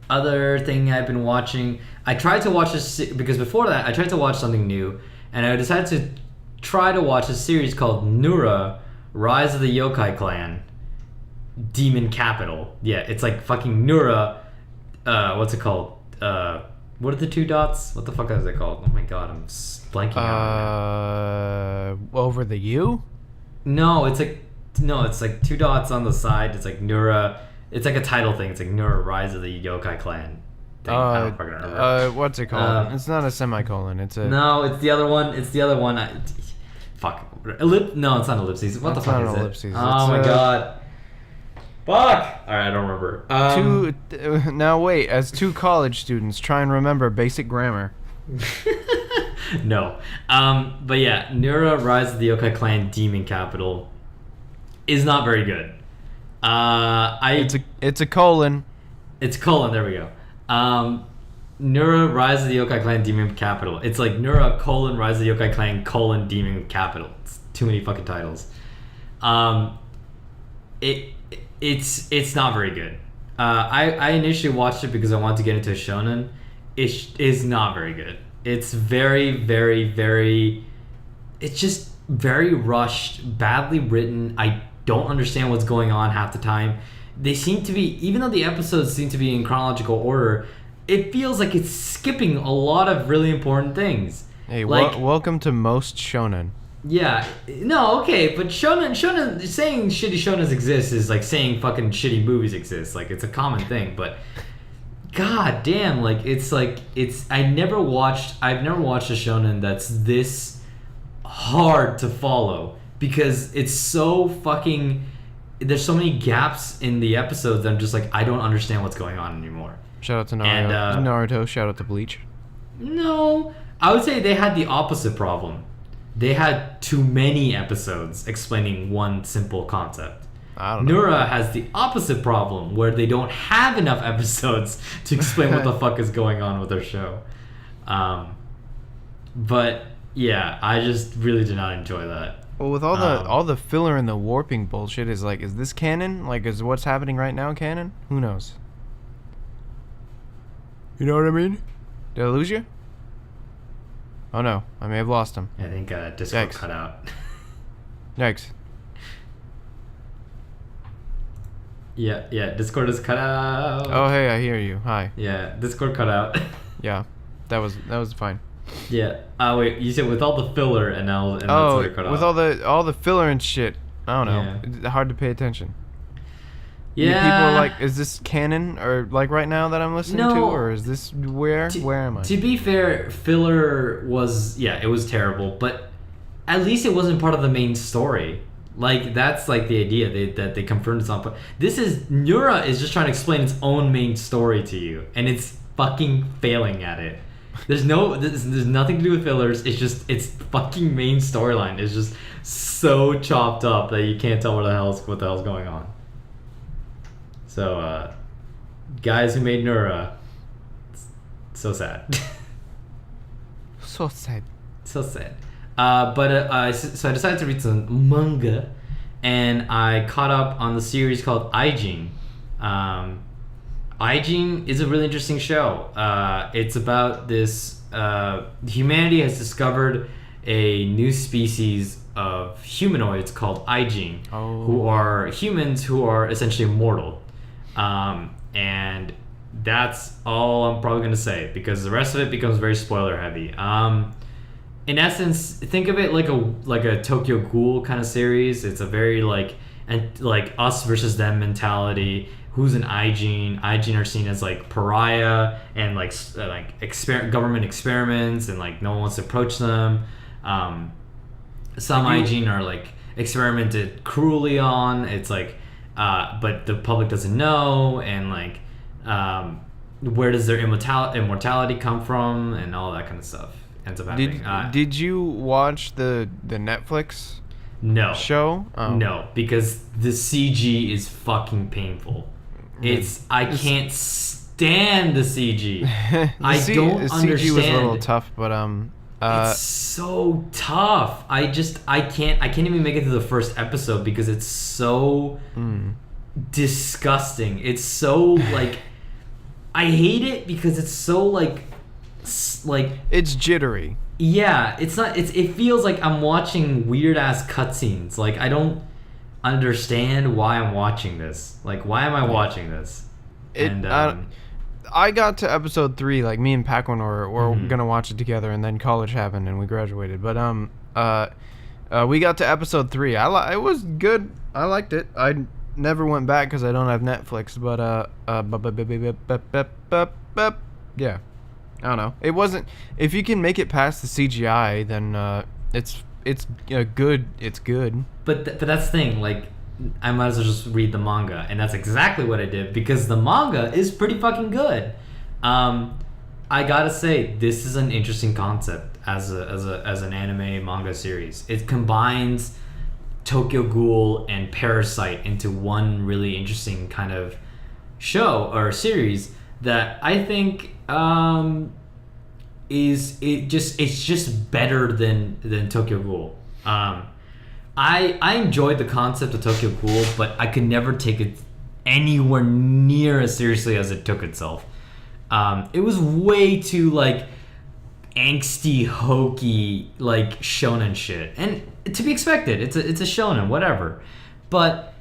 Other thing I've been watching, I tried to watch this because before that I tried to watch something new, and I decided to try to watch a series called Nura: Rise of the Yokai Clan Demon Capital. Yeah, it's like fucking Nura. What's it called? What are the 2 dots? What the fuck is it called? Oh my god, I'm blanking out. Over the U? No, it's like 2 dots on the side. It's like Nura. It's like a title thing. It's like Nura: Rise of the Yokai Clan thing. I don't fucking remember. What's it called? It's not a semicolon. It's a... No, it's the other one. Fuck. No, it's not ellipses. What the fuck is it? Ellipses. Oh my god. Fuck! Alright, I don't remember. Now wait, as 2 college students, try and remember basic grammar. No. But yeah, Nura: Rise of the Yokai Clan Demon Capital is not very good. It's a colon. It's colon, there we go. Nura: Rise of the Yokai Clan Demon Capital. It's like Nura: Rise of the Yokai Clan Demon Capital. It's too many fucking titles. It's not very good. I initially watched it because I wanted to get into a shonen. It is not very good. It's very, very, very... It's just very rushed, badly written. I don't understand what's going on half the time. They seem to be... Even though the episodes seem to be in chronological order, it feels like it's skipping a lot of really important things. Hey, like, welcome to most shonen. Yeah, no, okay, but shonen, saying shitty shonens exist is like saying fucking shitty movies exist. Like, it's a common thing, but god damn, I've never watched a shonen that's this hard to follow, because it's so fucking, there's so many gaps in the episodes that I'm just like, I don't understand what's going on anymore. Shout out to Naruto, shout out to Bleach. No, I would say they had the opposite problem. They had too many episodes explaining one simple concept. I don't know. Nura has the opposite problem, where they don't have enough episodes to explain what the fuck is going on with their show. But yeah, I just really did not enjoy that. Well, with all the filler and the warping bullshit, is this canon? Like, is what's happening right now canon? Who knows? You know what I mean? Did I lose you? Oh no, I may have lost him. I think Discord cut out. Yikes. Yeah, Discord is cut out. Oh hey, I hear you. Hi. Yeah, Discord cut out. Yeah, that was fine. Yeah. Wait, you said with all the filler and that's cut out. With all the filler and shit. I don't know. Yeah. It's hard to pay attention. Yeah. People are like, is this canon, or like right now that I'm listening to, or is this where am I? To be fair, filler was it was terrible, but at least it wasn't part of the main story. Like, that's like the idea that they confirmed something. This is Nura is just trying to explain its own main story to you, and it's fucking failing at it. There's nothing to do with fillers. It's just its fucking main storyline is just so chopped up that you can't tell what the hell's going on. So, guys who made Nura, so sad. So sad. So sad. So I decided to read some manga, and I caught up on the series called HEYEYEYEYEEE. HEYEYEYEYEEE is a really interesting show. It's about this humanity has discovered a new species of humanoids called HEYEYEYEYEE, who are humans who are essentially immortal. And that's all I'm probably going to say, because the rest of it becomes very spoiler heavy. In essence, think of it like a Tokyo Ghoul kind of series. It's a very like us versus them mentality. Who's an HEYEYEYEE? HEYEYEYEE are seen as like pariah and like government experiments, and like no one wants to approach them. Some HEYEYEYEE are like experimented cruelly on. It's like, but the public doesn't know, and like, where does their immortality come from, and all that kind of stuff ends up happening. Did you watch the Netflix show? No, because the CG is fucking painful. I can't stand the CG. I don't understand. CG was a little tough, but it's so tough. I can't even make it to the first episode because it's so disgusting. It's so like, I hate it because it's so like it's jittery. Yeah, it feels like I'm watching weird ass cutscenes. Like, I don't understand why I'm watching this. Like, why am I watching this? I got to episode 3, like me and Paquin were gonna watch it together, and then college happened and we graduated. But we got to episode 3. It was good. I liked it. I never went back because I don't have Netflix. But yeah, I don't know. It wasn't. If you can make it past the CGI, then it's good. It's good. But that's the thing. Like, I might as well just read the manga, and that's exactly what I did, because the manga is pretty fucking good. I gotta say, this is an interesting concept as an anime manga series. It combines Tokyo Ghoul and Parasite into one really interesting kind of show or series that I think it's just better than Tokyo Ghoul. I enjoyed the concept of Tokyo Ghoul, but I could never take it anywhere near as seriously as it took itself. It was way too like angsty, hokey, like shonen shit, and to be expected. It's a shonen, whatever. But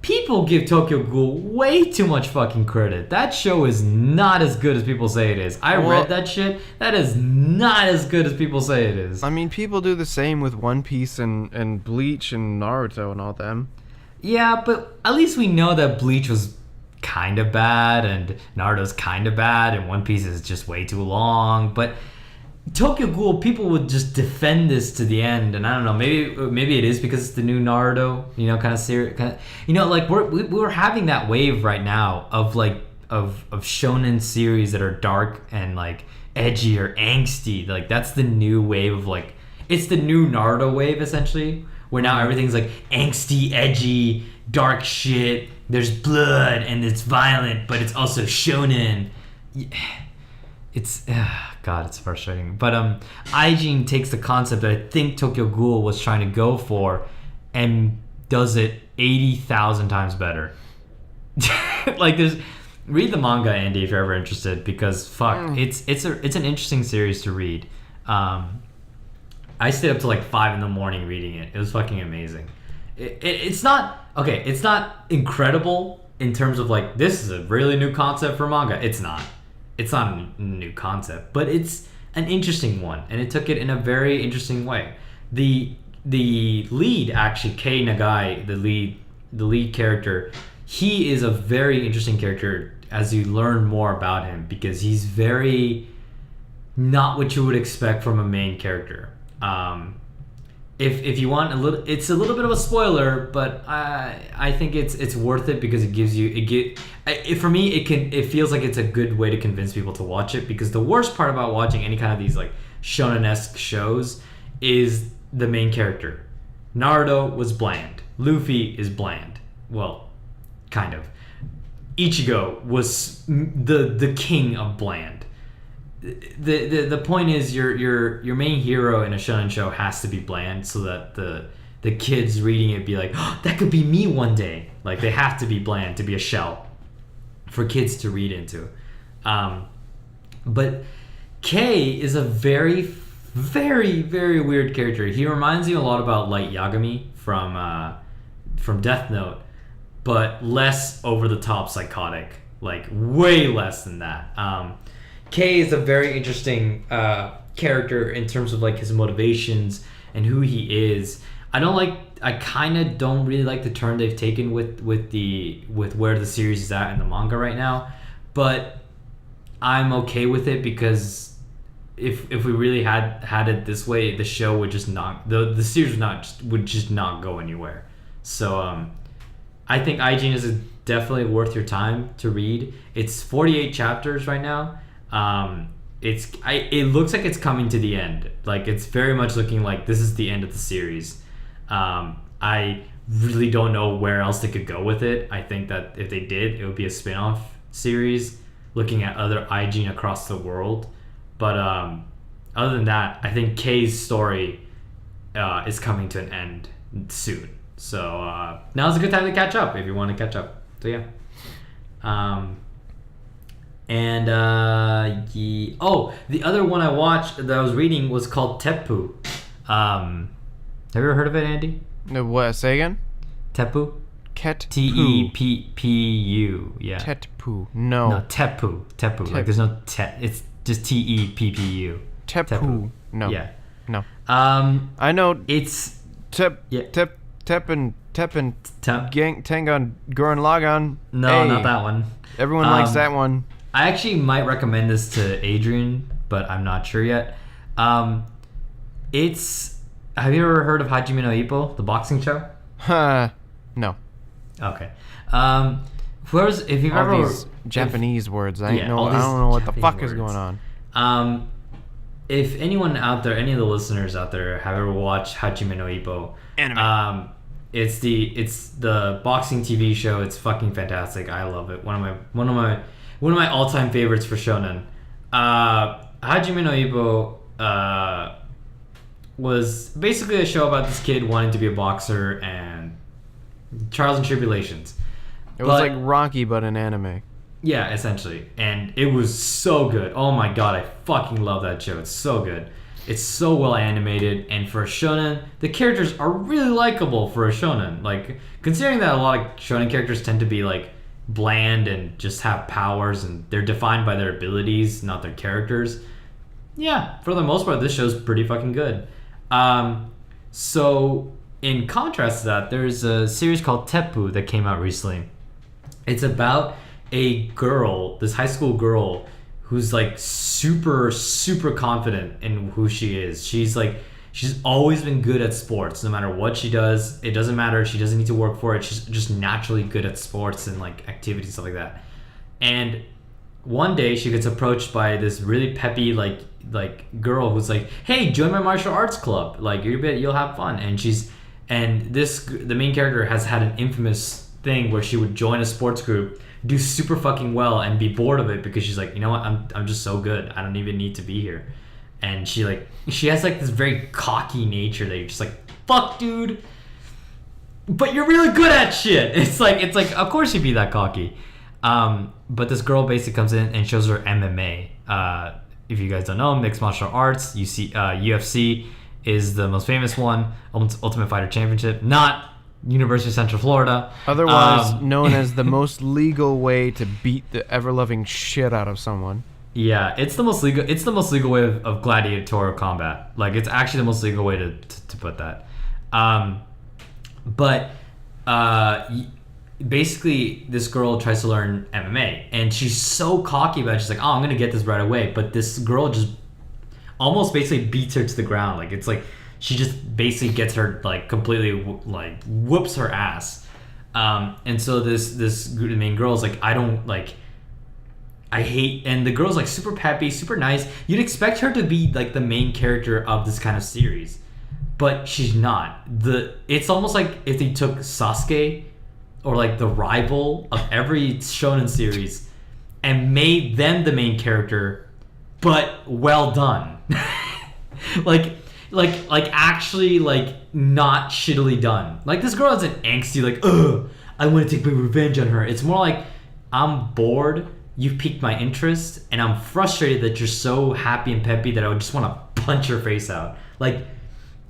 people give Tokyo Ghoul way too much fucking credit. That show is not as good as people say it is. I read that shit. That is not as good as people say it is. I mean, people do the same with One Piece and Bleach and Naruto and all them. Yeah, but at least we know that Bleach was kind of bad, and Naruto's kind of bad, and One Piece is just way too long. But Tokyo Ghoul, people would just defend this to the end, and I don't know, maybe it is because it's the new Naruto, kind of serious, like we're having that wave right now of like of shonen series that are dark and like edgy or angsty. Like, that's the new wave of like, it's the new Naruto wave essentially, where now everything's like angsty, edgy, dark shit. There's blood and it's violent, but it's also shonen. It's God, it's frustrating. But HEYEYEYEE takes the concept that I think Tokyo Ghoul was trying to go for, and does it 80,000 times better. Like, read the manga, Andy, if you're ever interested, because it's an interesting series to read. I stayed up till like 5 in the morning reading it. It was fucking amazing. It's not incredible in terms of like, this is a really new concept for manga. It's not a new concept, but it's an interesting one, and it took it in a very interesting way. The lead, actually, Kei Nagai, the lead character, he is a very interesting character as you learn more about him, because he's very not what you would expect from a main character. If you want it's a little bit of a spoiler, but I think it's worth it, because for me it feels like it's a good way to convince people to watch it, because the worst part about watching any kind of these like shonen-esque shows is the main character. Naruto was bland. Luffy is bland. Well, kind of. Ichigo was the king of bland. The point is your main hero in a shonen show has to be bland so that the kids reading it be like, oh, that could be me one day. Like they have to be bland to be a shell for kids to read into. But K is a very, very, very weird character. He reminds me a lot about Light Yagami from Death Note, but less over the top psychotic. Like way less than that. K is a very interesting character in terms of like his motivations and who he is. I kind of don't really like the turn they've taken with where the series is at in the manga right now, but I'm okay with it because if we really had it this way, the show would just not the series would just not go anywhere. So I think IGN is definitely worth your time to read. It's 48 chapters right now. It looks like it's coming to the end. Like it's very much looking like this is the end of the series. I really don't know where else they could go with it. I think that if they did, it would be a spin-off series looking at other IGN across the world. But other than that, I think K's story is coming to an end soon. So now's a good time to catch up if you want to catch up. So yeah. The other one I watched that I was reading was called Teppu. Have you ever heard of it, Andy? No, what? Say again? Teppu? Ket Teppu. Yeah. Tetpu. No. No, Teppu. Like there's no it's just Teppu. Teppu. No. Yeah. No. I know. It's Teppen Tengon Gurren Lagann. No, hey, not that one. Everyone likes that one. I actually might recommend this to Adrian, but I'm not sure yet. Have you ever heard of Hajime no Ippo, the boxing show? No. Okay. If you've ever these Japanese words, I don't know what the Japanese fuck words. is going on. If anyone out there, any of the listeners out there, have ever watched Hajime no Ippo, Anime. It's the boxing TV show. It's fucking fantastic. I love it. One of my all-time favorites for shonen. Hajime no Ippo was basically a show about this kid wanting to be a boxer and trials and tribulations. It was like Rocky, but in anime. Yeah, essentially. And it was so good. Oh my god, I fucking love that show. It's so good. It's so well animated, and for a shonen, the characters are really likable for a shonen. Like, considering that a lot of shonen characters tend to be like bland and just have powers and they're defined by their abilities, not their characters. Yeah, for the most part, this show's pretty fucking good. So in contrast to that, there's a series called Teppu that came out recently. It's about a girl, this high school girl, who's like super, super confident in who she is. She's always been good at sports. No matter what she does, it doesn't matter. She doesn't need to work for it. She's just naturally good at sports and like activities, stuff like that. And one day she gets approached by this really peppy like girl who's like, hey, join my martial arts club. Like you'll have fun. And the main character has had an infamous thing where she would join a sports group, do super fucking well, and be bored of it because she's like, you know what, I'm just so good, I don't even need to be here. And she has like this very cocky nature that you're just like, fuck dude, but you're really good at shit. It's like of course you'd be that cocky. But this girl basically comes in and shows her MMA. If you guys don't know, mixed martial arts, you see UFC is the most famous one, Ultimate Fighter Championship, not University of Central Florida. Otherwise known as the most legal way to beat the ever-loving shit out of someone. Yeah, it's the most legal way of gladiatorial combat. Like, it's actually the most legal way to put that. Basically, this girl tries to learn MMA, and she's so cocky about it. She's like, oh, I'm gonna get this right away. But this girl just almost basically beats her to the ground. Like, it's like she just basically gets her like completely like whoops her ass. And so this main girl is like, I hate, and the girl's like super peppy, super nice. You'd expect her to be like the main character of this kind of series, but she's not. It's almost like if they took Sasuke or like the rival of every shonen series and made them the main character, but well done. like actually like not shittily done. Like this girl isn't angsty like, ugh, I want to take my revenge on her. It's more like, I'm bored, you've piqued my interest, and I'm frustrated that you're so happy and peppy that I would just want to punch your face out. Like,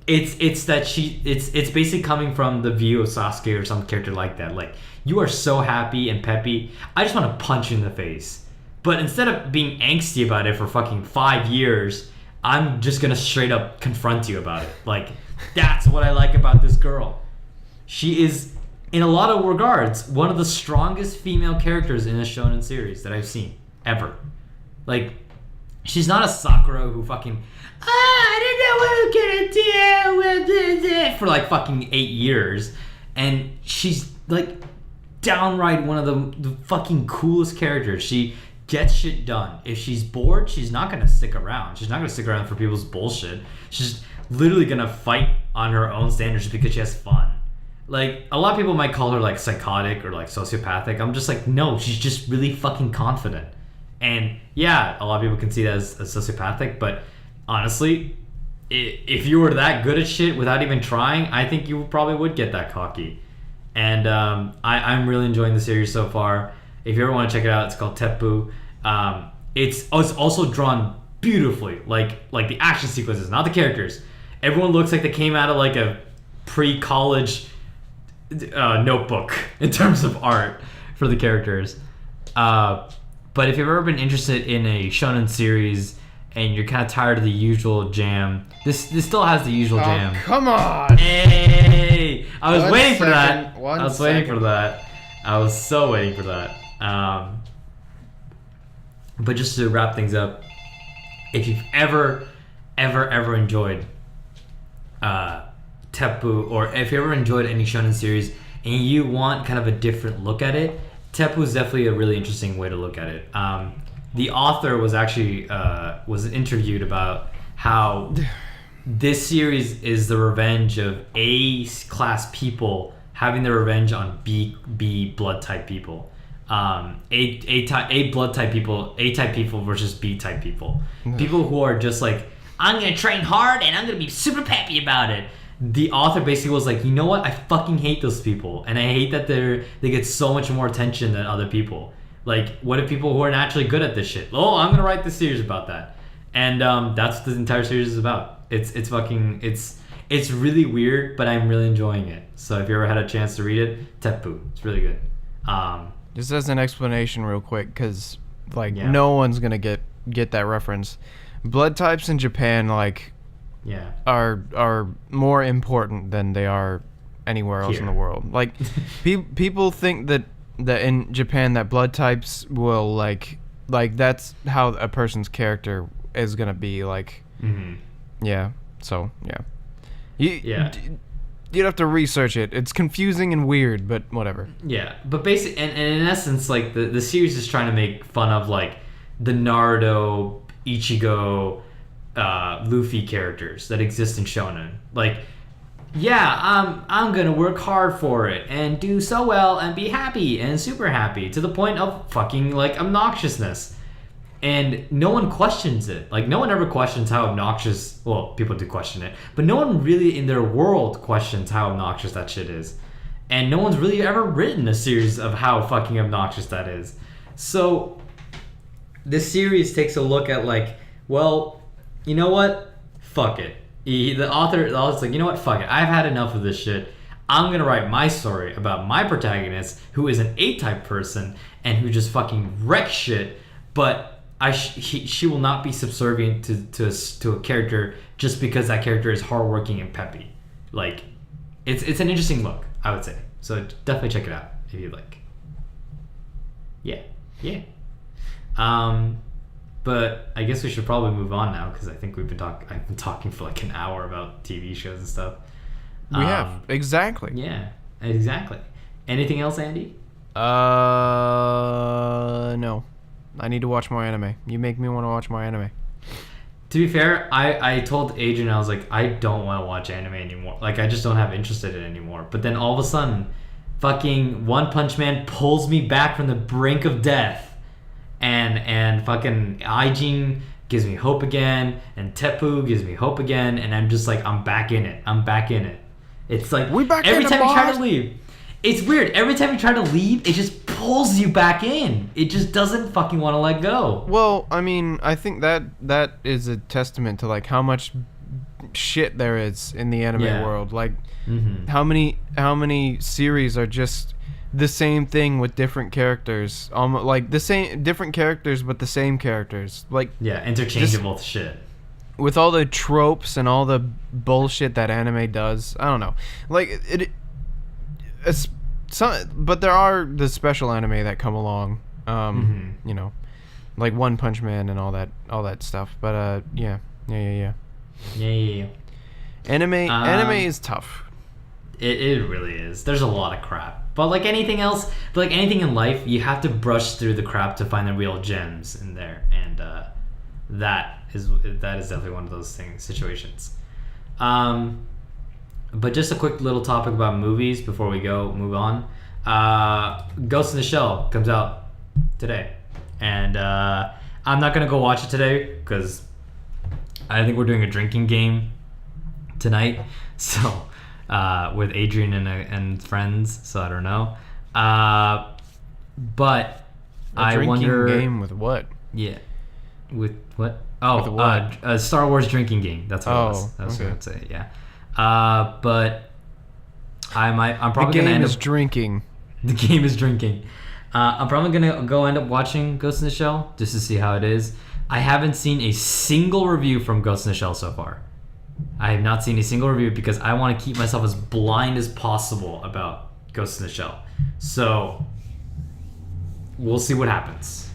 it's basically coming from the view of Sasuke or some character like that. Like, you are so happy and peppy, I just want to punch you in the face. But instead of being angsty about it for fucking 5 years, I'm just gonna straight up confront you about it. Like, that's what I like about this girl. She is, in a lot of regards, one of the strongest female characters in a shonen series that I've seen ever. Like, she's not a Sakura who fucking, I don't know what I'm gonna do with it for like fucking 8 years, and she's like downright one of the fucking coolest characters. She gets shit done. If she's bored, she's not gonna stick around. She's not gonna stick around for people's bullshit. She's literally gonna fight on her own standards just because she has fun. Like, a lot of people might call her like psychotic or like sociopathic. I'm just like, no, she's just really fucking confident. And yeah, a lot of people can see that as sociopathic, but honestly, if you were that good at shit without even trying, I think you probably would get that cocky. And I'm really enjoying the series so far. If you ever want to check it out, it's called Teppu. It's also drawn beautifully, like the action sequences, not the characters. Everyone looks like they came out of like a pre-college notebook in terms of art for the characters. But if you've ever been interested in a shonen series and you're kind of tired of the usual jam, this still has the usual jam. Come on! Hey! I was waiting for that. I was waiting for that. I was so waiting for that. But just to wrap things up, if you've ever enjoyed Teppu, or if you ever enjoyed any shonen series and you want kind of a different look at it, Teppu is definitely a really interesting way to look at it. The author was actually was interviewed about how this series is the revenge of A-class people having their revenge on B blood type people. A blood type people, A type people versus B type people. People who are just like, I'm gonna train hard and I'm gonna be super peppy about it. The author basically was like, you know what? I fucking hate those people, and I hate that they get so much more attention than other people. Like, what if people who are naturally good at this shit? Oh, I'm gonna write this series about that, and that's what the entire series is about. It's really weird, but I'm really enjoying it. So if you ever had a chance to read it, Teppu, it's really good. Just as an explanation, real quick, because like no one's gonna get that reference. Blood types in Japan, like, are more important than they are anywhere else in the world. Like, people think that in Japan that blood types will like that's how a person's character is gonna be like. You'd have to research it. It's confusing and weird, but whatever. Yeah, but basically, and in essence, like the series is trying to make fun of like the Naruto, Ichigo, Luffy characters that exist in shonen. Like, I'm gonna work hard for it and do so well and be happy and super happy to the point of fucking like obnoxiousness. And no one questions it. Like, no one ever questions how obnoxious... Well, people do question it. But no one really in their world questions how obnoxious that shit is. And no one's really ever written a series of how fucking obnoxious that is. So, this series takes a look at, like, well, you know what? Fuck it. The author's like, you know what? Fuck it. I've had enough of this shit. I'm going to write my story about my protagonist, who is an A-type person, and who just fucking wrecks shit, but... she will not be subservient to a character just because that character is hardworking and peppy. Like, it's an interesting look, I would say. So definitely check it out if you'd like. Yeah. But I guess we should probably move on now because I think I've been talking for like an hour about TV shows and stuff. We have exactly. Yeah, exactly. Anything else, Andy? No. I need to watch more anime. You make me want to watch more anime. To be fair, I told Adrian, I was like, I don't want to watch anime anymore. Like, I just don't have interest in it anymore. But then all of a sudden, fucking One Punch Man pulls me back from the brink of death, and fucking Aijin gives me hope again, and Teppu gives me hope again, and I'm just like, I'm back in it. It's like every time you try to leave, it's weird. Every time you try to leave, it just pulls you back in. It just doesn't fucking want to let go. Well, I mean, I think that is a testament to like how much shit there is in the anime world. Like, how many series are just the same thing with different characters, like the same different characters but the same characters, like interchangeable shit. With all the tropes and all the bullshit that anime does, I don't know. Like but there are the special anime that come along, you know, like One Punch Man and all that stuff. But yeah. Anime is tough. It really is. There's a lot of crap. But like anything else, like anything in life, you have to brush through the crap to find the real gems in there, and that is definitely one of those situations. But just a quick little topic about movies before we move on. Ghost in the Shell comes out today, and I'm not gonna go watch it today because I think we're doing a drinking game tonight, so with Adrian and friends. So I don't know, but I wonder. Drinking game with what? Yeah, with what? Oh, with what? A Star Wars drinking game. That's what it was. That's what I'd say. Yeah. But I'm probably gonna end up drinking. The game is drinking. I'm probably gonna end up watching Ghost in the Shell just to see how it is. I haven't seen a single review from Ghost in the Shell so far. I have not seen a single review because I want to keep myself as blind as possible about Ghost in the Shell. So we'll see what happens.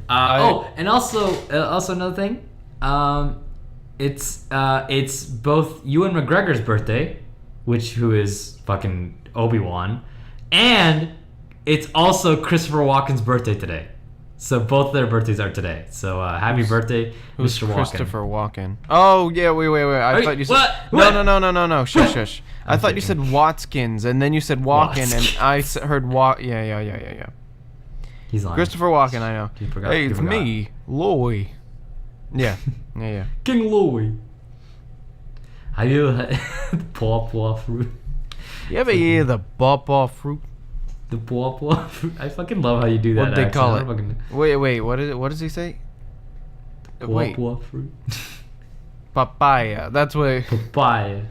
And also another thing. It's both Ewan McGregor's birthday, who is fucking Obi-Wan, and it's also Christopher Walken's birthday today. So both their birthdays are today. So happy birthday, Mr. Walken. Christopher Walken? Oh yeah, wait. I thought you said what? No. Shush. I thought you said Watkins, and then you said Walken, and I heard Yeah. He's lying. Christopher Walken, I know. Hey, it's forgot. me, Loy. Yeah. King Louie. Have you had the pawpaw fruit? You ever hear the pawpaw fruit? The pawpaw fruit. I fucking love how you do that. What they call it? Fucking... Wait. What is it? What does he say? Pawpaw fruit. Papaya. That's what. Papaya.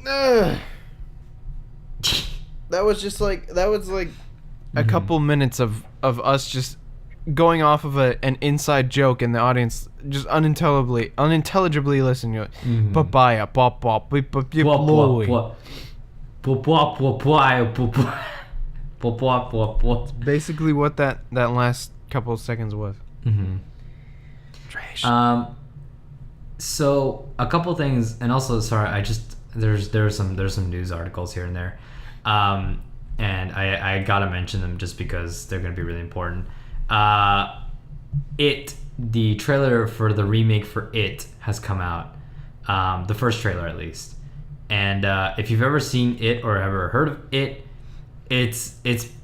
That was a couple minutes of us just going off of an inside joke, and the audience just unintelligibly listening to it. Papaya, pop, basically what that last couple of seconds was. Trash. So a couple of things, and also sorry, there's some news articles here and there, and I gotta mention them just because they're gonna be really important. The trailer for the remake for It has come out, the first trailer at least, and if you've ever seen It or ever heard of It, it's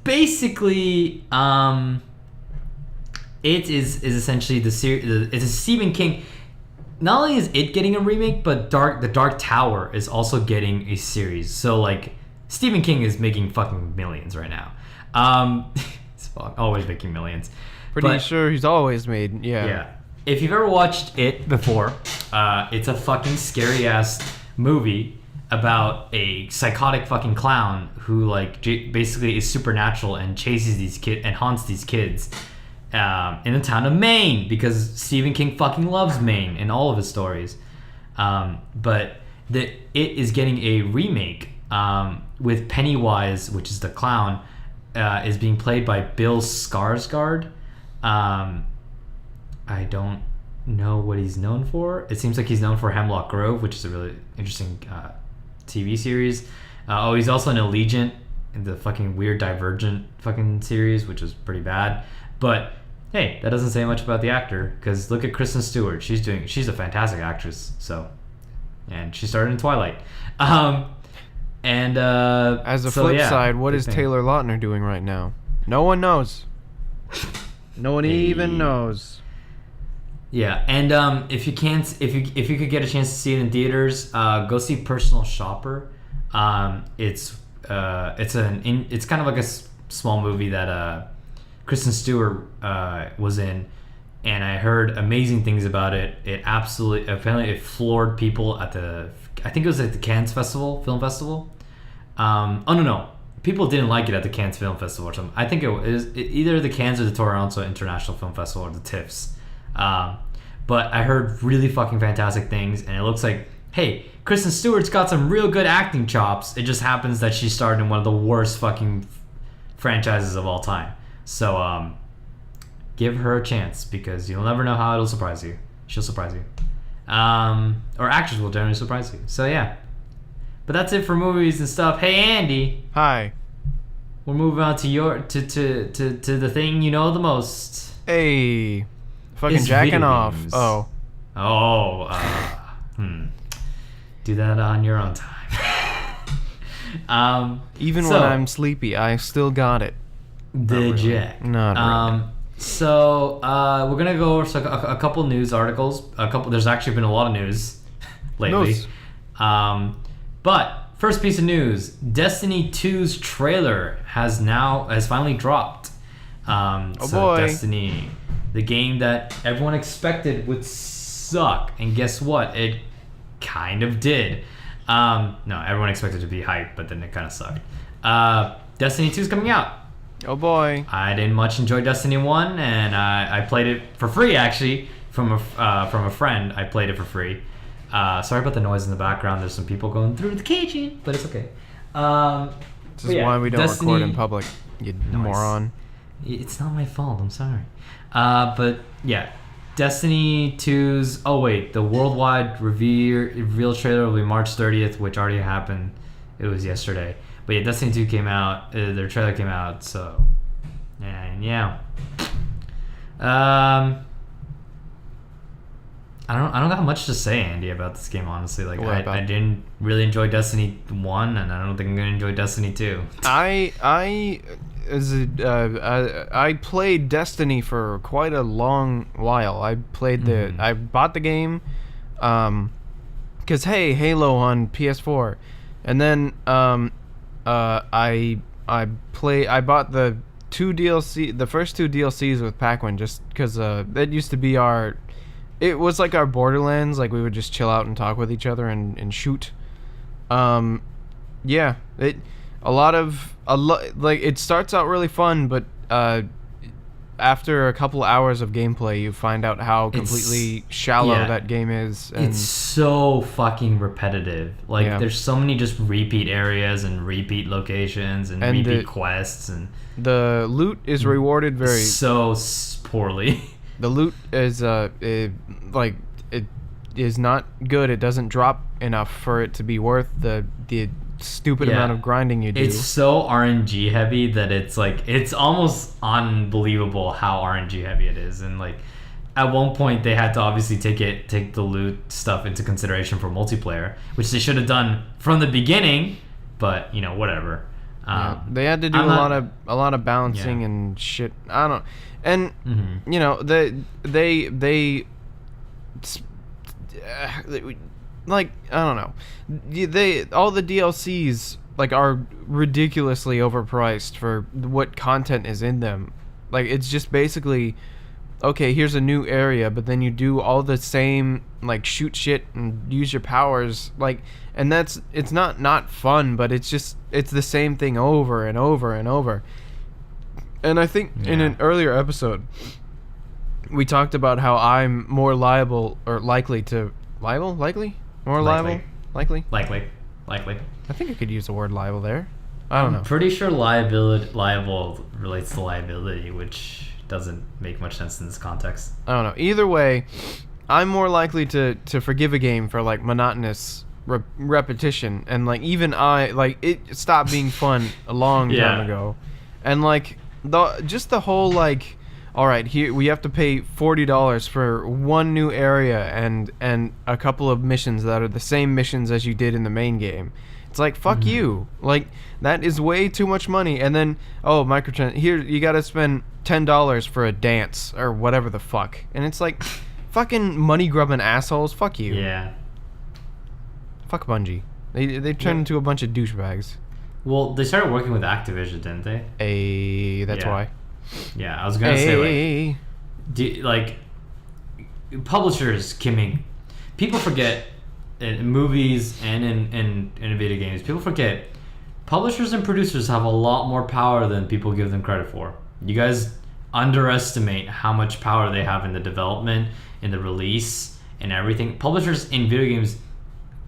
basically It is essentially it's a Stephen King. Not only is It getting a remake, but the Dark Tower is also getting a series. So like Stephen King is making fucking millions right now. He's always making millions. Pretty sure he's always made, Yeah. If you've ever watched It before, it's a fucking scary ass movie about a psychotic fucking clown who like basically is supernatural and chases these kids and haunts these kids in the town of Maine, because Stephen King fucking loves Maine in all of his stories. But It is getting a remake with Pennywise, which is the clown, is being played by Bill Skarsgård. I don't know what he's known for. It seems like he's known for Hemlock Grove, which is a really interesting TV series. He's also an Allegiant in the fucking weird Divergent fucking series, which was pretty bad. But hey, that doesn't say much about the actor, because look at Kristen Stewart. She's a fantastic actress. So, and she started in Twilight. And As a flip side, what big is thing. Taylor Lautner doing right now? No one knows. No one even knows. Yeah, and if you could get a chance to see it in theaters, go see Personal Shopper. It's kind of like a small movie that Kristen Stewart was in, and I heard amazing things about it. Apparently it floored people at I think it was at the Cannes Film Festival. Oh no, people didn't like it at the Cannes Film Festival or something. I think it was either the Cannes or the Toronto International Film Festival or the TIFFs. But I heard really fucking fantastic things, and it looks like, hey, Kristen Stewart's got some real good acting chops. It just happens that she starred in one of the worst fucking franchises of all time. So give her a chance, because you'll never know how it'll surprise you. She'll surprise you. Or actors will generally surprise you. So yeah. But that's it for movies and stuff. Hey Andy, Hi. we're moving on to the thing you know the most. Hey. Fucking It's jacking video off. games. Oh. Do that on your own time. Even so- when I'm sleepy, I still got it. The Jack. Not really. So we're gonna go over a couple news articles. There's actually been a lot of news lately. News. But first piece of news: Destiny 2's trailer has finally dropped. So boy. Destiny, the game that everyone expected would suck, and guess what? It kind of did. No, everyone expected it to be hype, but then it kind of sucked. Destiny 2 is coming out. Oh boy. I didn't much enjoy Destiny 1, and I played it for free, actually, from a friend. I played it for free. Sorry about the noise in the background. There's some people going through the kitchen, but it's okay. This is why we don't record in public, you moron. It's not my fault. I'm sorry. But yeah, Destiny 2's... Oh wait, the worldwide reveal trailer will be March 30th, which already happened. It was yesterday. But yeah, Destiny 2 came out. Their trailer came out. So, and yeah. I don't got much to say, Andy, about this game. Honestly, like I didn't really enjoy Destiny 1, and I don't think I'm gonna enjoy Destiny 2. I played Destiny for quite a long while. I played I bought the game, cause hey, Halo on PS4, and then I bought the first two DLCs with Pac-Man, just cause that used to be it was like our Borderlands. Like we would just chill out and talk with each other and shoot. Yeah, it starts out really fun, but after a couple hours of gameplay, you find out how completely shallow that game is. And it's so fucking repetitive. Like there's so many just repeat areas and repeat locations and repeat quests, and the loot is rewarded very poorly. The loot is it is not good. It doesn't drop enough for it to be worth the stupid amount of grinding you do. It's so RNG heavy that it's almost unbelievable how RNG heavy it is. And like at one point they had to obviously take the loot stuff into consideration for multiplayer, which they should have done from the beginning, but you know, whatever. They had to do a lot of balancing and shit. I don't, and you know they like, I don't know, all the DLCs like are ridiculously overpriced for what content is in them. Like it's just basically, okay, here's a new area, but then you do all the same, like shoot shit and use your powers, like, and it's not fun, but it's the same thing over and over and over. And I think in an earlier episode we talked about how I'm more likely to likely. I think I could use the word liable there. I don't know. I'm pretty sure liable relates to liability, which doesn't make much sense in this context. I don't know. Either way, I'm more likely to forgive a game for like monotonous repetition, and like even it stopped being fun a long time ago, and like the whole like, all right, here we have to pay $40 for one new area and a couple of missions that are the same missions as you did in the main game. It's like, fuck you. Like, that is way too much money. And then, here, you gotta spend $10 for a dance or whatever the fuck. And it's like, fucking money grubbing assholes. Fuck you. Yeah. Fuck Bungie. They turned into a bunch of douchebags. Well, they started working with Activision, didn't they? That's why. Yeah, I was gonna say like publishers can make people forget in movies and in video games. People forget publishers and producers have a lot more power than people give them credit for. You guys underestimate how much power they have in the development, in the release, and everything. Publishers in video games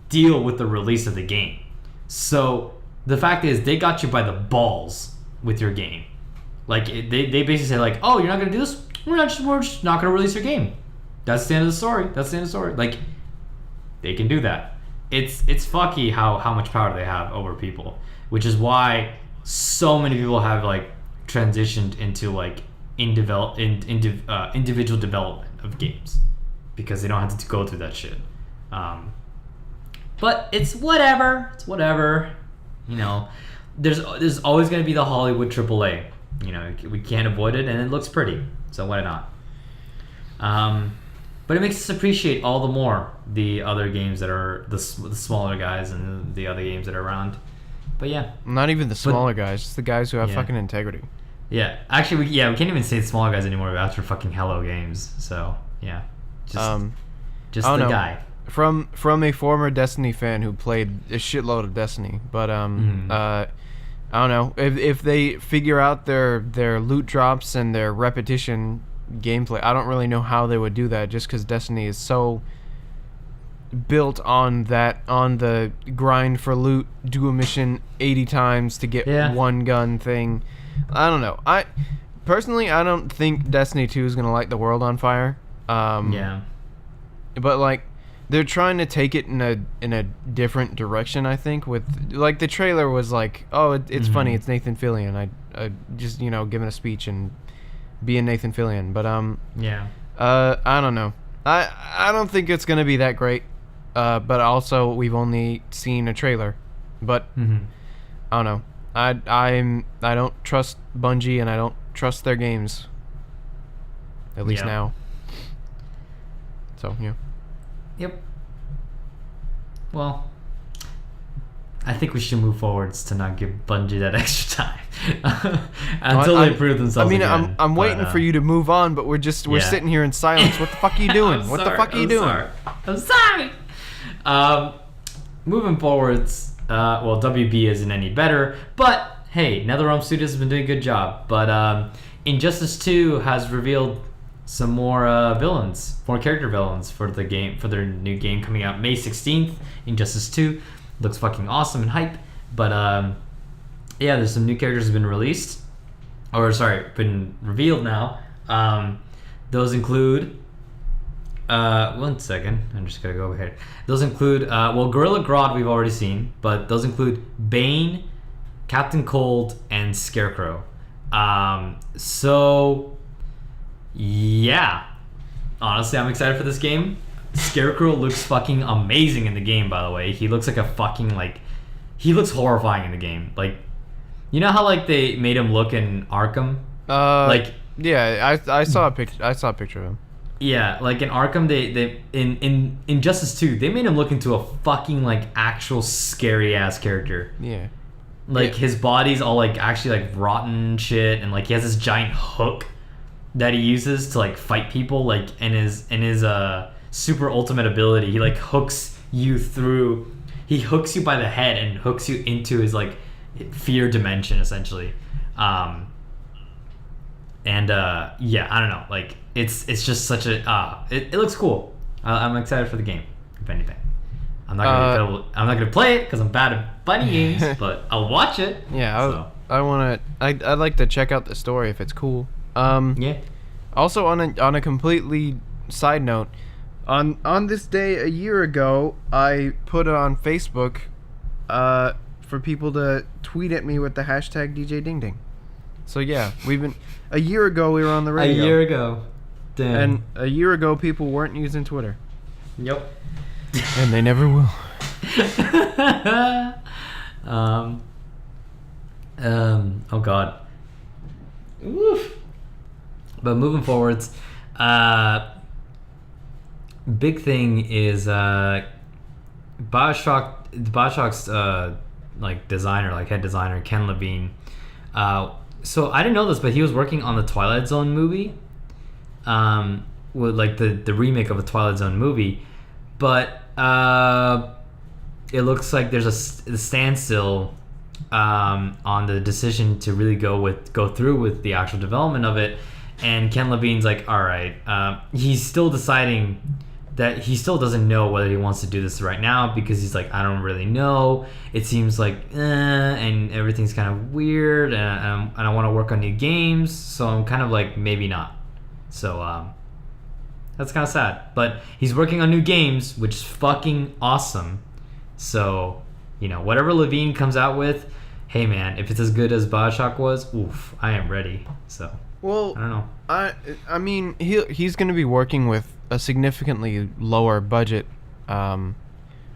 deal with the release of the game. So the fact is, they got you by the balls with your game. Like, they basically say, like, oh, you're not going to do this? We're just not going to release your game. That's the end of the story. Like, they can do that. It's fucky how much power they have over people, which is why so many people have, like, transitioned into, like, individual development of games, because they don't have to go through that shit. But it's whatever. You know, there's always going to be the Hollywood AAA. You know, we can't avoid it, and it looks pretty, so why not? But it makes us appreciate all the more the other games that are the smaller guys and the other games that are around. But yeah, not even the smaller guys, just the guys who have fucking integrity. Yeah, actually, we can't even say the smaller guys anymore after fucking Hello Games. So yeah, just the guy. From a former Destiny fan who played a shitload of Destiny, but I don't know, if they figure out their loot drops and their repetition gameplay, I don't really know how they would do that, just because Destiny is so built on the grind for loot, do a mission 80 times to get one gun thing. I don't know. I don't think Destiny 2 is gonna light the world on fire. But like, they're trying to take it in a different direction, I think. With, like, the trailer was like, oh, it's funny, it's Nathan Fillion. I just, you know, giving a speech and being Nathan Fillion. But I don't know. I don't think it's gonna be that great. But also, we've only seen a trailer. But I don't know. I don't trust Bungie, and I don't trust their games. At least now. So yeah. Yep. Well, I think we should move forwards to not give Bungie that extra time until they prove themselves. I mean, again. I'm waiting for you to move on, but we're sitting here in silence. What the fuck are you doing? What the fuck are you doing? I'm sorry. Moving forwards, well, WB isn't any better, but hey, NetherRealm Studios has been doing a good job. But Injustice 2 has revealed some more more character villains for the game, for their new game coming out May 16th. Injustice 2 looks fucking awesome and hype. But yeah, there's some new characters have been released, been revealed now. Those include one second, I'm just gonna go ahead. Those include Gorilla Grodd we've already seen, but those include Bane, Captain Cold, and Scarecrow. So yeah, honestly, I'm excited for this game. Scarecrow looks fucking amazing in the game, by the way. He looks like a fucking, like, he looks horrifying in the game. Like, you know how, like, they made him look in Arkham? Yeah, I saw a picture. I saw a picture of him. Yeah, like in Arkham, they in Injustice 2, they made him look into a fucking, like, actual scary ass character. Yeah. Like, his body's all, like, actually, like, rotten shit, and, like, he has this giant hook that he uses to, like, fight people, like, in his super ultimate ability. He, like, hooks you by the head and hooks you into his, like, fear dimension, essentially. Yeah, I don't know, like, it's just such a it looks cool. I'm excited for the game, if anything. I'm not gonna play it because I'm bad at fighting games, but I'll watch it. Yeah, I'd like to check out the story if it's cool. Yeah. Also, on a completely side note, on this day a year ago, I put it on Facebook for people to tweet at me with the hashtag DJ Ding Ding. So yeah, a year ago we were on the radio. A year ago. Damn. And a year ago people weren't using Twitter. Yep. And they never will. Oh god. Oof. But moving forwards, big thing is Bioshock's like designer, like head designer Ken Levine. So I didn't know this, but he was working on the Twilight Zone movie, with like the remake of a Twilight Zone movie, but it looks like there's a standstill on the decision to really go through with the actual development of it. And Ken Levine's like, all right, he's still deciding that he still doesn't know whether he wants to do this right now, because he's like, I don't really know. It seems like, and everything's kind of weird, and I want to work on new games, so I'm kind of like, maybe not. So that's kind of sad. But he's working on new games, which is fucking awesome. So, whatever Levine comes out with, hey man, if it's as good as Bioshock was, oof, I am ready. So, well, I don't know. I mean, he's going to be working with a significantly lower budget,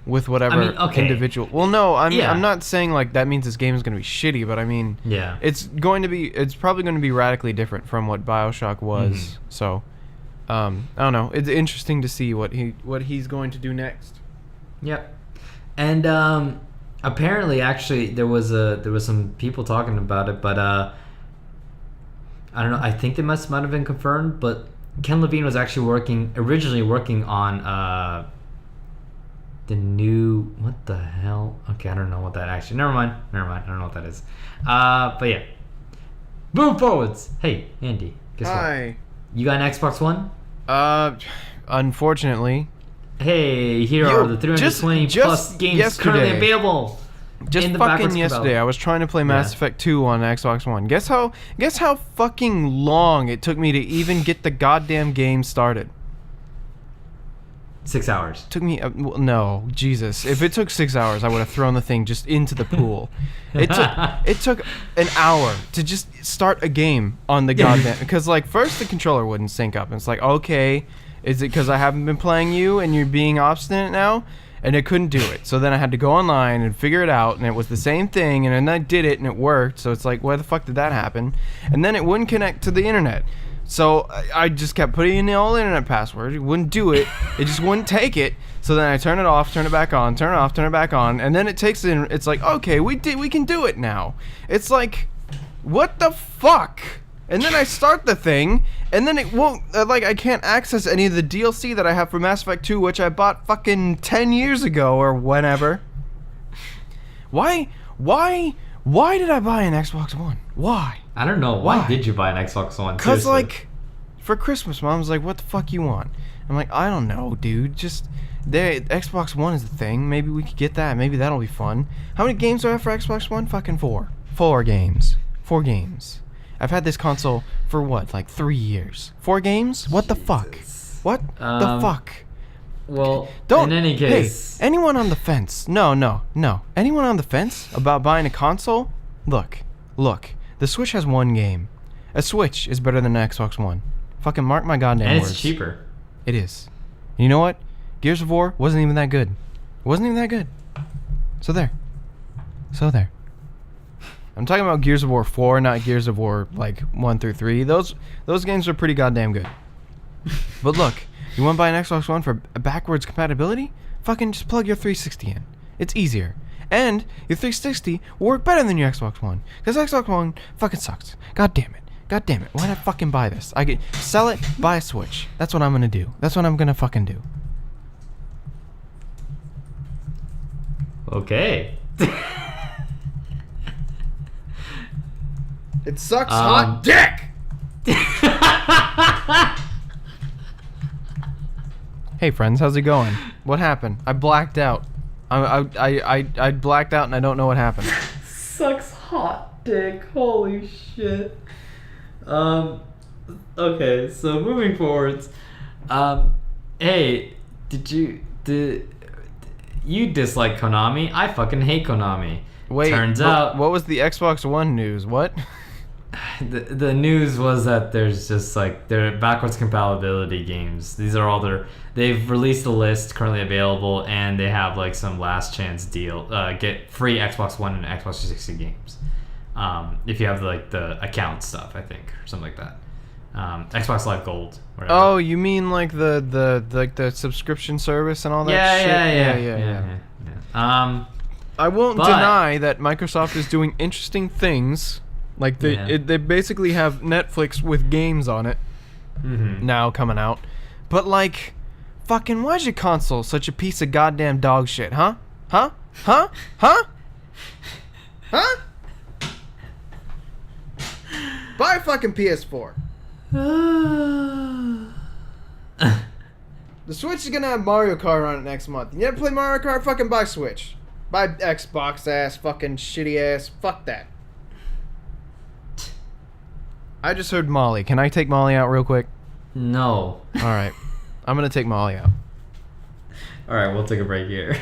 with whatever individual. Well, no, I'm not saying like that means this game is going to be shitty, but I mean, yeah, it's probably going to be radically different from what Bioshock was. Mm-hmm. So, I don't know. It's interesting to see what he's going to do next. Yep. And apparently, actually, there was some people talking about it, but I don't know. I think they might have been confirmed, but Ken Levine was actually originally working on the new, what the hell? Okay, I don't know what that actually. Never mind. I don't know what that is. But yeah, move forwards. Hey, Andy, guess what? You got an Xbox One? Unfortunately. Hey, here are the 320 plus games currently available. Just fucking yesterday, I was trying to play Mass Effect 2 on Xbox One. Guess how fucking long it took me to even get the goddamn game started? 6 hours. Took me no, Jesus. If it took 6 hours, I would have thrown the thing just into the pool. It took an hour to just start a game on the goddamn, because like first the controller wouldn't sync up, and it's like, okay, is it because I haven't been playing you and you're being obstinate now? And it couldn't do it. So then I had to go online and figure it out, and it was the same thing, and then I did it and it worked. So it's like, where the fuck did that happen? And then it wouldn't connect to the internet. So I just kept putting in the old internet password. It wouldn't do it. It just wouldn't take it. So then I turn it off, turn it back on, turn it off, turn it back on, and then it takes it in. It's like, okay, we can do it now. It's like, what the fuck? And then I start the thing, and then it won't, I can't access any of the DLC that I have for Mass Effect 2, which I bought fucking 10 years ago or whenever. Why did I buy an Xbox One? Why? I don't know. Why did you buy an Xbox One? Because, for Christmas, Mom's like, what the fuck you want? I'm like, I don't know, dude. Just, Xbox One is the thing. Maybe we could get that. Maybe that'll be fun. How many games do I have for Xbox One? Fucking 4. 4 games. 4 games. I've had this console for what, 3 years? 4 games? What the fuck? What the fuck? Well, in any case... Hey, anyone on the fence? No. Anyone on the fence about buying a console? Look. The Switch has 1 game. A Switch is better than an Xbox One. Fucking mark my goddamn words. And it's cheaper. It is. And you know what? Gears of War wasn't even that good. So there. I'm talking about Gears of War 4, not Gears of War 1 through 3. Those games are pretty goddamn good. But look, you want to buy an Xbox One for backwards compatibility? Fucking just plug your 360 in. It's easier. And your 360 will work better than your Xbox One. Because Xbox One fucking sucks. God damn it. Why did I fucking buy this? I could sell it, buy a Switch. That's what I'm gonna do. That's what I'm gonna fucking do. Okay. It sucks hot dick! Hey friends, how's it going? What happened? I blacked out. I blacked out and I don't know what happened. Sucks hot dick. Holy shit. Okay, so moving forwards. Hey, you dislike Konami? I fucking hate Konami. Wait, turns out what was the Xbox One news? What? The news was that there's just like their backwards compatibility games. These are all they've released a list currently available, and they have like some last chance deal. Get free Xbox One and Xbox 360 games. If you have like the account stuff, I think, or something like that. Xbox Live Gold. Whatever. Oh, you mean like the subscription service and all that shit? Yeah. I won't deny that Microsoft is doing interesting things. Like they basically have Netflix with games on it now coming out. But like, fucking, why is your console such a piece of goddamn dog shit, huh? Huh? Huh? Huh? Huh? Buy a fucking PS4. The Switch is gonna have Mario Kart on it next month. You never play Mario Kart? Fucking buy Switch. Buy Xbox ass, fucking shitty ass. Fuck that. I just heard Molly. Can I take Molly out real quick? No. Alright. I'm gonna take Molly out. Alright, we'll take a break here.